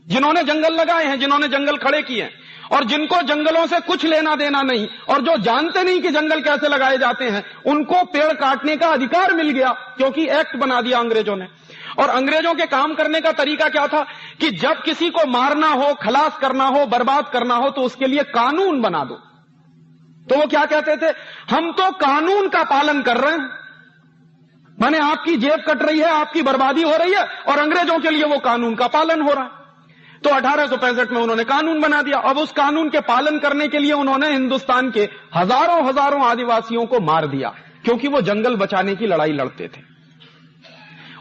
जिन्होंने जंगल लगाए हैं, जिन्होंने जंगल खड़े किए हैं। और जिनको जंगलों से कुछ लेना देना नहीं और जो जानते नहीं कि जंगल कैसे लगाए जाते हैं, उनको पेड़ काटने का अधिकार मिल गया, क्योंकि एक्ट बना दिया अंग्रेजों ने। और अंग्रेजों के काम करने का तरीका क्या था कि जब किसी को मारना हो, खलास करना हो, बर्बाद करना हो तो उसके लिए कानून बना दो। तो वो क्या कहते थे, हम तो कानून का पालन कर रहे हैं, माने आपकी जेब कट रही है, आपकी बर्बादी हो रही है, और अंग्रेजों के लिए वो कानून का पालन हो रहा है। तो 1865 में उन्होंने कानून बना दिया। अब उस कानून के पालन करने के लिए उन्होंने हिंदुस्तान के हजारों हजारों आदिवासियों को मार दिया, क्योंकि वो जंगल बचाने की लड़ाई लड़ते थे।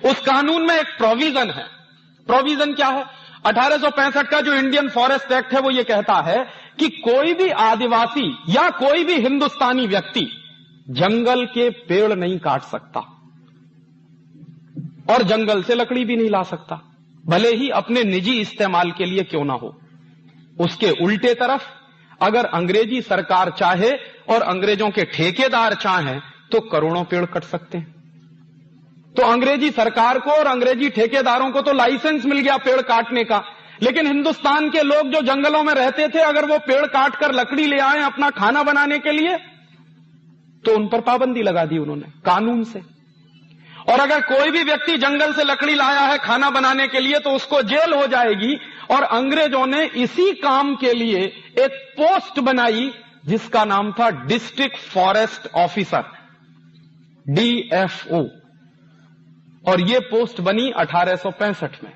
उस कानून में एक प्रोविजन है। प्रोविजन क्या है? 1865 का जो इंडियन फॉरेस्ट एक्ट है वो ये कहता है कि कोई भी आदिवासी या कोई भी हिंदुस्तानी व्यक्ति जंगल के पेड़ नहीं काट सकता और जंगल से लकड़ी भी नहीं ला सकता, भले ही अपने निजी इस्तेमाल के लिए क्यों ना हो। उसके उल्टे तरफ अगर अंग्रेजी सरकार चाहे और अंग्रेजों के ठेकेदार चाहें तो करोड़ों पेड़ कट सकते हैं। तो अंग्रेजी सरकार को और अंग्रेजी ठेकेदारों को तो लाइसेंस मिल गया पेड़ काटने का, लेकिन हिंदुस्तान के लोग जो जंगलों में रहते थे, अगर वो पेड़ काटकर लकड़ी ले आए अपना खाना बनाने के लिए तो उन पर पाबंदी लगा दी उन्होंने कानून से। और अगर कोई भी व्यक्ति जंगल से लकड़ी लाया है खाना बनाने के लिए तो उसको जेल हो जाएगी। और अंग्रेजों ने इसी काम के लिए एक पोस्ट बनाई जिसका नाम था डिस्ट्रिक्ट फॉरेस्ट ऑफिसर, DFO। और ये पोस्ट बनी 1865 में।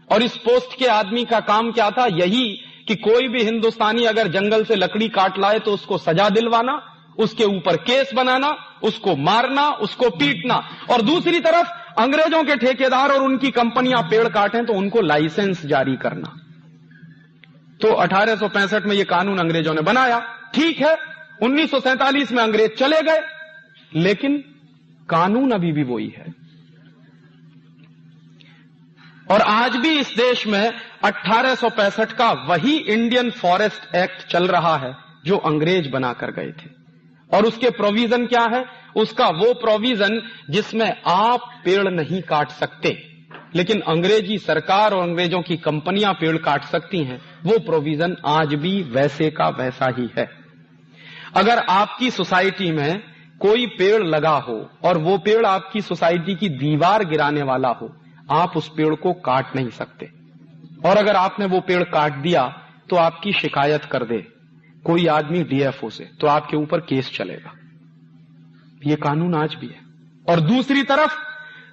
और इस पोस्ट के आदमी का काम क्या था? यही कि कोई भी हिंदुस्तानी अगर जंगल से लकड़ी काट लाए तो उसको सजा दिलवाना, उसके ऊपर केस बनाना, उसको मारना, उसको पीटना। और दूसरी तरफ अंग्रेजों के ठेकेदार और उनकी कंपनियां पेड़ काटें तो उनको लाइसेंस जारी करना। तो 1865 में यह कानून अंग्रेजों ने बनाया। ठीक है, 1947 में अंग्रेज चले गए, लेकिन कानून अभी भी वही है। और आज भी इस देश में 1865 का वही इंडियन फॉरेस्ट एक्ट चल रहा है जो अंग्रेज बनाकर गए थे। और उसके प्रोविजन क्या है? उसका वो प्रोविजन जिसमें आप पेड़ नहीं काट सकते, लेकिन अंग्रेजी सरकार और अंग्रेजों की कंपनियां पेड़ काट सकती हैं, वो प्रोविजन आज भी वैसे का वैसा ही है। अगर आपकी सोसाइटी में कोई पेड़ लगा हो और वो पेड़ आपकी सोसाइटी की दीवार गिराने वाला हो, आप उस पेड़ को काट नहीं सकते। और अगर आपने वो पेड़ काट दिया तो आपकी शिकायत कर दे, कोई आदमी डीएफओ से, तो आपके ऊपर केस चलेगा। ये कानून आज भी है। और दूसरी तरफ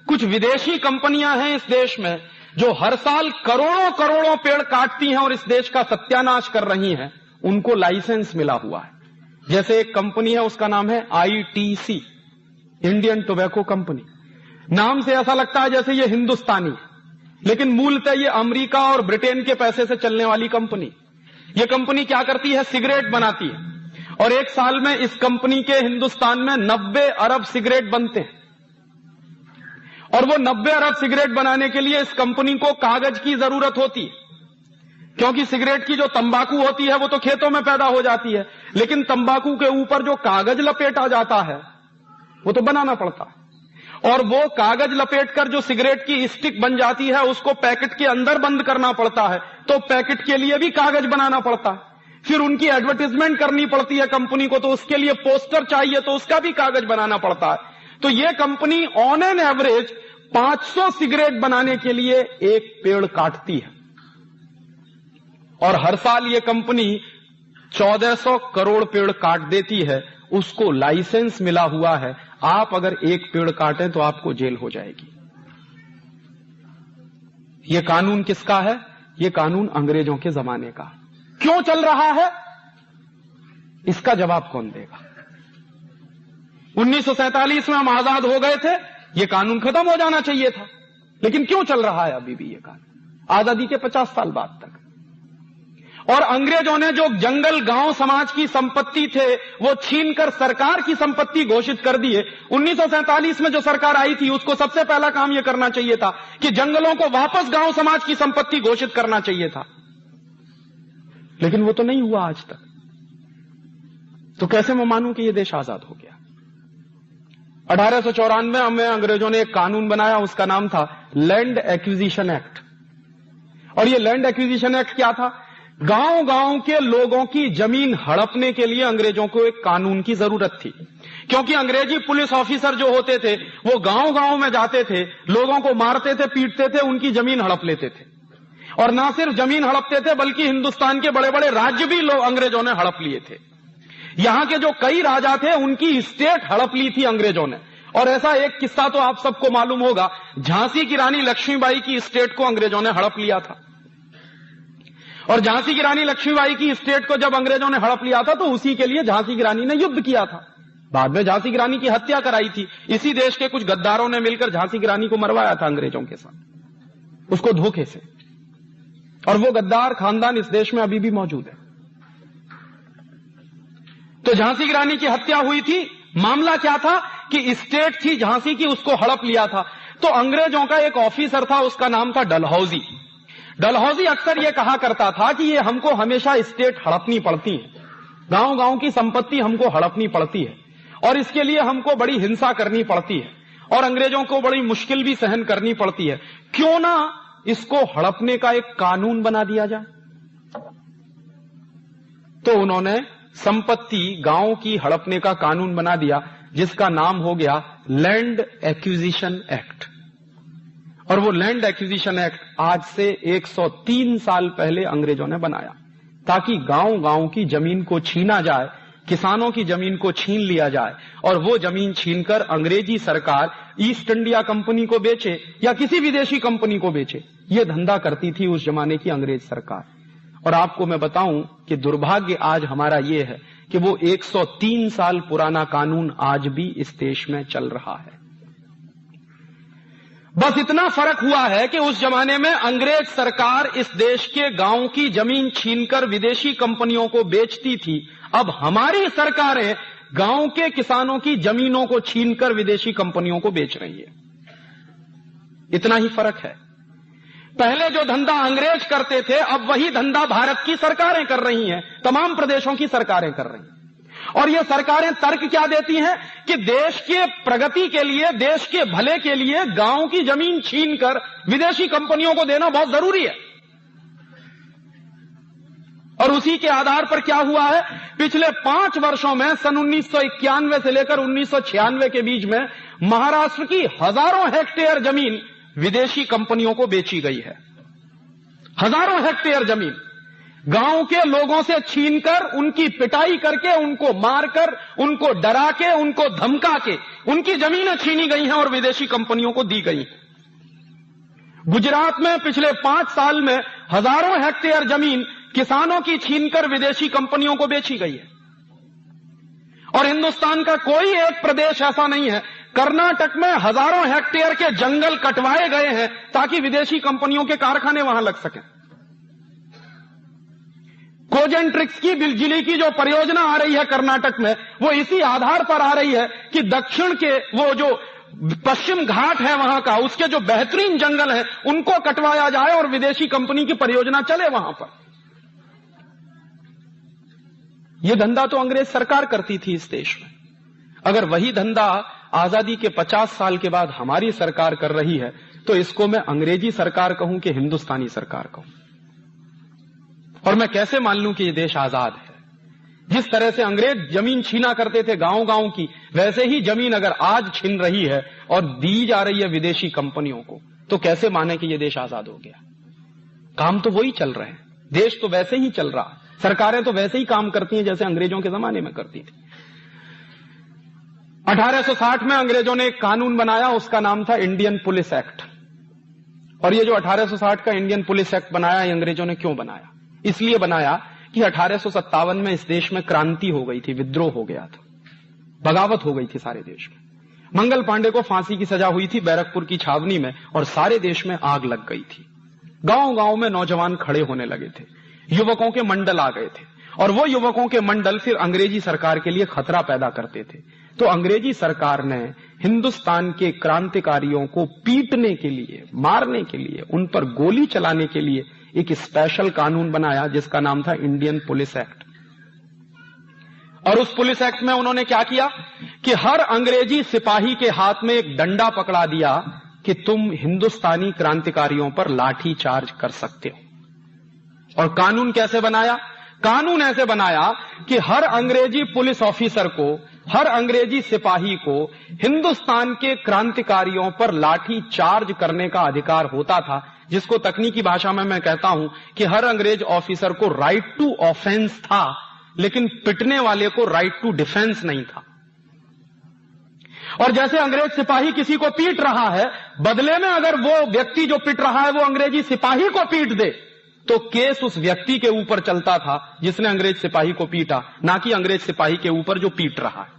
कुछ विदेशी कंपनियां हैं इस देश में जो हर साल करोड़ों करोड़ों पेड़ काटती हैं और इस देश का सत्यानाश कर रही हैं, उनको लाइसेंस मिला हुआ है। जैसे एक कंपनी है, उसका नाम है आईटीसी, इंडियन टोबैको कंपनी। नाम से ऐसा लगता है जैसे ये हिंदुस्तानी है, लेकिन मूलतः ये अमेरिका और ब्रिटेन के पैसे से चलने वाली कंपनी। ये कंपनी क्या करती है? सिगरेट बनाती है, और एक साल में इस कंपनी के हिंदुस्तान में 90 अरब सिगरेट बनते हैं। और वो 90 अरब सिगरेट बनाने के लिए इस कंपनी को कागज की जरूरत होती है, क्योंकि सिगरेट की जो तंबाकू होती है वो तो खेतों में पैदा हो जाती है, लेकिन तंबाकू के ऊपर जो कागज लपेटा जाता है वो तो बनाना पड़ता है। और वो कागज लपेटकर जो सिगरेट की स्टिक बन जाती है उसको पैकेट के अंदर बंद करना पड़ता है, तो पैकेट के लिए भी कागज बनाना पड़ता है। फिर उनकी एडवर्टाइजमेंट करनी पड़ती है कंपनी को, तो उसके लिए पोस्टर चाहिए, तो उसका भी कागज बनाना पड़ता है। तो ये company on an average 500 cigarette बनाने के लिए एक पेड़ काटती है, और हर साल ये कंपनी 1400 करोड़ पेड़ काट देती है। उसको लाइसेंस मिला हुआ है, आप अगर एक पेड़ काटें तो आपको जेल हो जाएगी। यह कानून किसका है? यह कानून अंग्रेजों के जमाने का। क्यों चल रहा है, इसका जवाब कौन देगा? 1947 में हम आजाद हो गए थे, यह कानून खत्म हो जाना चाहिए था, लेकिन क्यों चल रहा है अभी भी यह कानून, आजादी के 50 साल बाद तक? और अंग्रेजों ने जो जंगल गांव समाज की संपत्ति थे वो छीनकर सरकार की संपत्ति घोषित कर दिए। 1947 में जो सरकार आई थी उसको सबसे पहला काम यह करना चाहिए था कि जंगलों को वापस गांव समाज की संपत्ति घोषित करना चाहिए था, लेकिन वो तो नहीं हुआ आज तक। तो कैसे मैं मानूं कि यह देश आजाद हो गया? 1894 में अंग्रेजों ने एक कानून बनाया, उसका नाम था लैंड एक्विजिशन एक्ट। और यह लैंड एक्विजिशन एक्ट क्या था? गांव गांव के लोगों की जमीन हड़पने के लिए अंग्रेजों को एक कानून की जरूरत थी, क्योंकि अंग्रेजी पुलिस ऑफिसर जो होते थे वो गांव गांव में जाते थे, लोगों को मारते थे, पीटते थे, उनकी जमीन हड़प लेते थे। और ना सिर्फ जमीन हड़पते थे बल्कि हिंदुस्तान के बड़े बड़े राज्य भी लोग अंग्रेजों ने हड़प लिए थे। यहां के जो कई राजा थे उनकी स्टेट हड़प ली थी अंग्रेजों ने। और ऐसा एक किस्सा तो आप सबको मालूम होगा, झांसी की रानी लक्ष्मीबाई की स्टेट को अंग्रेजों ने हड़प लिया था। और झांसी की रानी लक्ष्मीबाई की स्टेट को जब अंग्रेजों ने हड़प लिया था तो उसी के लिए झांसी की रानी ने युद्ध किया था। बाद में झांसी की रानी की हत्या कराई थी। इसी देश के कुछ गद्दारों ने मिलकर झांसी की रानी को मरवाया था अंग्रेजों के साथ, उसको धोखे से। और वो गद्दार खानदान इस देश में अभी भी मौजूद है। तो झांसी की रानी की हत्या हुई थी। मामला क्या था कि स्टेट थी झांसी की, उसको हड़प लिया था। तो अंग्रेजों का एक ऑफिसर था, उसका नाम था डलहौजी। डलहौजी अक्सर यह कहा करता था कि ये हमको हमेशा स्टेट हड़पनी पड़ती है, गांव गांव की संपत्ति हमको हड़पनी पड़ती है, और इसके लिए हमको बड़ी हिंसा करनी पड़ती है, और अंग्रेजों को बड़ी मुश्किल भी सहन करनी पड़ती है। क्यों ना इसको हड़पने का एक कानून बना दिया जाए? तो उन्होंने संपत्ति गांव की हड़पने का कानून बना दिया, जिसका नाम हो गया लैंड एक्विजिशन एक्ट। और वो लैंड एक्विजिशन एक्ट आज से 103 साल पहले अंग्रेजों ने बनाया, ताकि गांव गांव की जमीन को छीना जाए, किसानों की जमीन को छीन लिया जाए, और वो जमीन छीनकर अंग्रेजी सरकार ईस्ट इंडिया कंपनी को बेचे या किसी विदेशी कंपनी को बेचे। ये धंधा करती थी उस जमाने की अंग्रेज सरकार। और आपको मैं बताऊं कि दुर्भाग्य आज हमारा ये है कि वो 103 साल पुराना कानून आज भी इस देश में चल रहा है। बस इतना फर्क हुआ है कि उस जमाने में अंग्रेज सरकार इस देश के गांव की जमीन छीनकर विदेशी कंपनियों को बेचती थी। अब हमारी सरकारें गांव के किसानों की जमीनों को छीनकर विदेशी कंपनियों को बेच रही है। इतना ही फर्क है। पहले जो धंधा अंग्रेज करते थे, अब वही धंधा भारत की सरकारें कर रही हैं, तमाम प्रदेशों की सरकारें कर रही हैं। और ये सरकारें तर्क क्या देती हैं कि देश के प्रगति के लिए, देश के भले के लिए गांव की जमीन छीनकर विदेशी कंपनियों को देना बहुत जरूरी है। और उसी के आधार पर क्या हुआ है, पिछले 5 वर्षों में सन 1991 से लेकर 1996 के बीच में महाराष्ट्र की हजारों हेक्टेयर जमीन विदेशी कंपनियों को बेची गई है। हजारों हेक्टेयर जमीन गांव के लोगों से छीनकर, उनकी पिटाई करके, उनको मारकर, उनको डरा के, उनको धमका के उनकी जमीनें छीनी गई हैं और विदेशी कंपनियों को दी गई हैं। गुजरात में पिछले 5 साल में हजारों हेक्टेयर जमीन किसानों की छीनकर विदेशी कंपनियों को बेची गई है। और हिंदुस्तान का कोई एक प्रदेश ऐसा नहीं है, कर्नाटक में हजारों हेक्टेयर के जंगल कटवाए गए हैं ताकि विदेशी कंपनियों के कारखाने वहां लग सकें। कोजेंट्रिक्स की बिजली की जो परियोजना आ रही है कर्नाटक में, वो इसी आधार पर आ रही है कि दक्षिण के वो जो पश्चिम घाट है वहां का, उसके जो बेहतरीन जंगल है उनको कटवाया जाए और विदेशी कंपनी की परियोजना चले वहां पर। यह धंधा तो अंग्रेज सरकार करती थी इस देश में। अगर वही धंधा आजादी के 50 साल के बाद हमारी सरकार कर रही है तो इसको मैं अंग्रेजी सरकार कहूं कि हिंदुस्तानी सरकार कहूं? और मैं कैसे मान लूं कि यह देश आजाद है? जिस तरह से अंग्रेज जमीन छीना करते थे गांव-गांव की, वैसे ही जमीन अगर आज छीन रही है और दी जा रही है विदेशी कंपनियों को, तो कैसे माने कि यह देश आजाद हो गया? काम तो वही चल रहे हैं, देश तो वैसे ही चल रहा, सरकारें तो वैसे ही काम करती हैं जैसे अंग्रेजों के जमाने में करती थी। 1860 में अंग्रेजों ने एक कानून बनाया, उसका नाम था इंडियन पुलिस एक्ट। और ये जो 1860 का इंडियन पुलिस एक्ट बनाया, ये अंग्रेजों ने क्यों बनाया? इसलिए बनाया कि 1857 में इस देश में क्रांति हो गई थी, विद्रोह हो गया था, बगावत हो गई थी सारे देश में। मंगल पांडे को फांसी की सजा हुई थी बैरकपुर की छावनी में और सारे देश में आग लग गई थी। गांव-गांव में नौजवान खड़े होने लगे थे, युवकों के मंडल आ गए थे और वो युवकों के मंडल फिर अंग्रेजी सरकार के लिए खतरा पैदा करते थे। तो अंग्रेजी सरकार ने हिंदुस्तान के क्रांतिकारियों को पीटने के लिए, मारने के लिए, उन पर गोली चलाने के लिए एक स्पेशल कानून बनाया जिसका नाम था इंडियन पुलिस एक्ट। और उस पुलिस एक्ट में उन्होंने क्या किया कि हर अंग्रेजी सिपाही के हाथ में एक डंडा पकड़ा दिया कि तुम हिंदुस्तानी क्रांतिकारियों पर लाठी चार्ज कर सकते हो। और कानून कैसे बनाया? कानून ऐसे बनाया कि हर अंग्रेजी पुलिस ऑफिसर को, हर अंग्रेजी सिपाही को हिंदुस्तान के क्रांतिकारियों पर लाठी चार्ज करने का अधिकार होता था, जिसको तकनीकी भाषा में मैं कहता हूं कि हर अंग्रेज ऑफिसर को राइट टू ऑफेंस था, लेकिन पिटने वाले को राइट टू डिफेंस नहीं था। और जैसे अंग्रेज सिपाही किसी को पीट रहा है, बदले में अगर वो व्यक्ति जो पिट रहा है वो अंग्रेजी सिपाही को पीट दे, तो केस उस व्यक्ति के ऊपर चलता था जिसने अंग्रेज सिपाही को पीटा, ना कि अंग्रेज सिपाही के ऊपर जो पीट रहा है।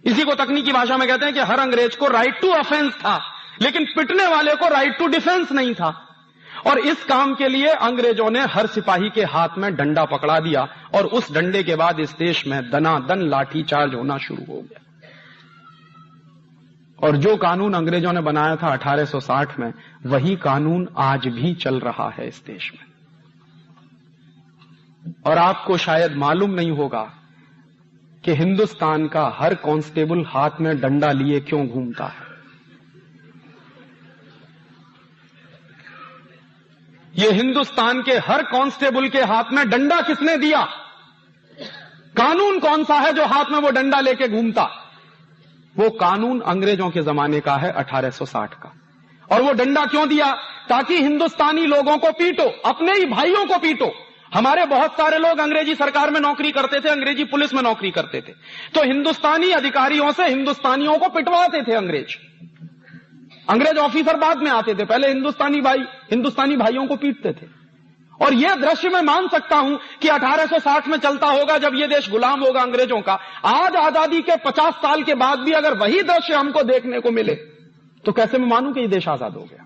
इसी को तकनीकी भाषा में कहते हैं कि हर अंग्रेज को राइट टू ऑफेंस था, लेकिन पिटने वाले को राइट टू डिफेंस नहीं था। और इस काम के लिए अंग्रेजों ने हर सिपाही के हाथ में डंडा पकड़ा दिया और उस डंडे के बाद इस देश में दनादन लाठी चार्ज होना शुरू हो गया। और जो कानून अंग्रेजों ने बनाया था 1860 में, वही कानून आज भी चल रहा है इस देश में। और आपको शायद मालूम नहीं होगा कि हिंदुस्तान का हर कांस्टेबल हाथ में डंडा लिए क्यों घूमता है। ये हिंदुस्तान के हर कांस्टेबल के हाथ में डंडा किसने दिया? कानून कौन सा है जो हाथ में वो डंडा लेके घूमता? वो कानून अंग्रेजों के जमाने का है 1860 का। और वो डंडा क्यों दिया? ताकि हिंदुस्तानी लोगों को पीटो, अपने ही भाइयों को पीटो। हमारे बहुत सारे लोग अंग्रेजी सरकार में नौकरी करते थे, अंग्रेजी पुलिस में नौकरी करते थे, तो हिंदुस्तानी अधिकारियों से हिंदुस्तानियों को पिटवाते थे अंग्रेज। अंग्रेज ऑफिसर बाद में आते थे, पहले हिंदुस्तानी भाइयों को पीटते थे। और यह दृश्य मैं मान सकता हूं कि 1860 में चलता होगा जब यह देश गुलाम होगा अंग्रेजों का। आज आजादी के 50 साल के बाद भी अगर वही दृश्य हमको देखने को मिले तो कैसे मैं मानूं कि यह देश आजाद हो गया।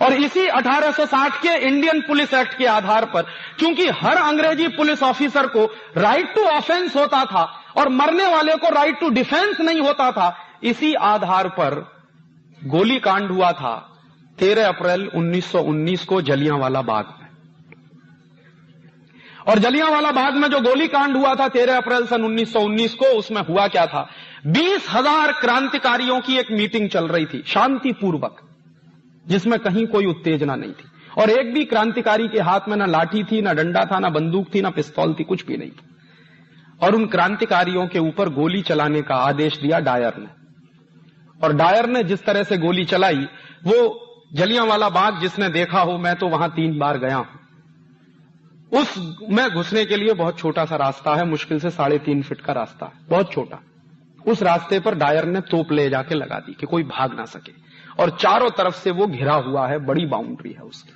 और इसी 1860 के इंडियन पुलिस एक्ट के आधार पर, चूंकि हर अंग्रेजी पुलिस ऑफिसर को राइट टू ऑफेंस होता था और मरने वाले को राइट टू डिफेंस नहीं होता था, इसी आधार पर गोली कांड हुआ था 13 अप्रैल 1919 को जलियांवाला बाग में। और जलियांवाला बाग में जो गोली कांड हुआ था 13 अप्रैल सन 1919 को, उसमें हुआ क्या था? 20,000 क्रांतिकारियों की एक मीटिंग चल रही थी शांतिपूर्वक, जिसमें कहीं कोई उत्तेजना नहीं थी। और एक भी क्रांतिकारी के हाथ में ना लाठी थी, ना डंडा था, ना बंदूक थी, ना पिस्तौल थी, कुछ भी नहीं था। और उन क्रांतिकारियों के ऊपर गोली चलाने का आदेश दिया डायर ने। और डायर ने जिस तरह से गोली चलाई, वो जलियांवाला बाग जिसने देखा हो, मैं तो वहां 3 बार गया हूं। उस में घुसने के लिए बहुत छोटा सा रास्ता है, मुश्किल से 3.5 फीट का रास्ता है, बहुत छोटा। उस रास्ते पर डायर ने तोप ले जाके लगा दी कि कोई भाग ना सके, और चारों तरफ से वो घिरा हुआ है, बड़ी बाउंड्री है उसकी।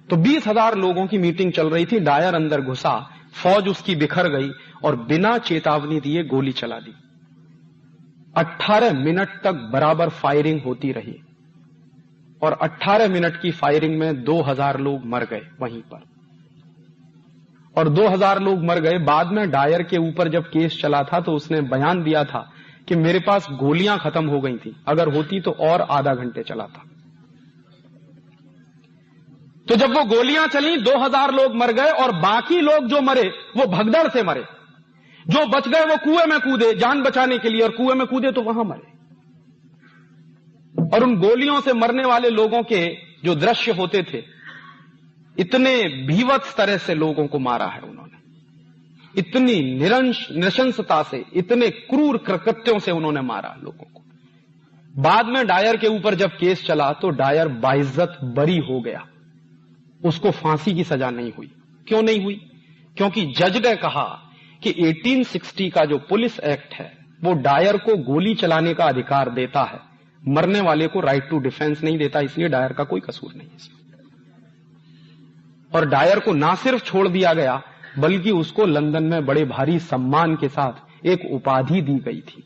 तो 20,000 लोगों की मीटिंग चल रही थी। डायर अंदर घुसा, फौज उसकी बिखर गई और बिना चेतावनी दिए गोली चला दी। 18 मिनट तक बराबर फायरिंग होती रही और 18 मिनट की फायरिंग में 2,000 लोग मर गए वहीं पर, और 2,000 लोग मर गए। बाद में डायर के ऊपर जब केस चला था तो उसने बयान दिया था कि मेरे पास गोलियां खत्म हो गई थी, अगर होती तो और आधा घंटे चला था। तो जब वो गोलियां चली 2,000 लोग मर गए, और बाकी लोग जो मरे वो भगदड़ से मरे। जो बच गए वो कुएं में कूदे जान बचाने के लिए, और कुएं में कूदे तो वहां मरे। और उन गोलियों से मरने वाले लोगों के जो दृश्य होते थे, इतने भीवत्स तरह से लोगों को मारा है उन्होंने, इतनी नृशंसता से, इतने क्रूर कृत्यों से उन्होंने मारा लोगों को। बाद में डायर के ऊपर जब केस चला तो डायर बाइज्जत बरी हो गया, उसको फांसी की सजा नहीं हुई। क्यों नहीं हुई? क्योंकि जज ने कहा कि 1860 का जो पुलिस एक्ट है वो डायर को गोली चलाने का अधिकार देता है, मरने वाले को राइट टू डिफेंस नहीं देता, इसलिए डायर का कोई कसूर नहीं है इसमें। और डायर को ना सिर्फ छोड़ दिया गया, बल्कि उसको लंदन में बड़े भारी सम्मान के साथ एक उपाधि दी गई थी।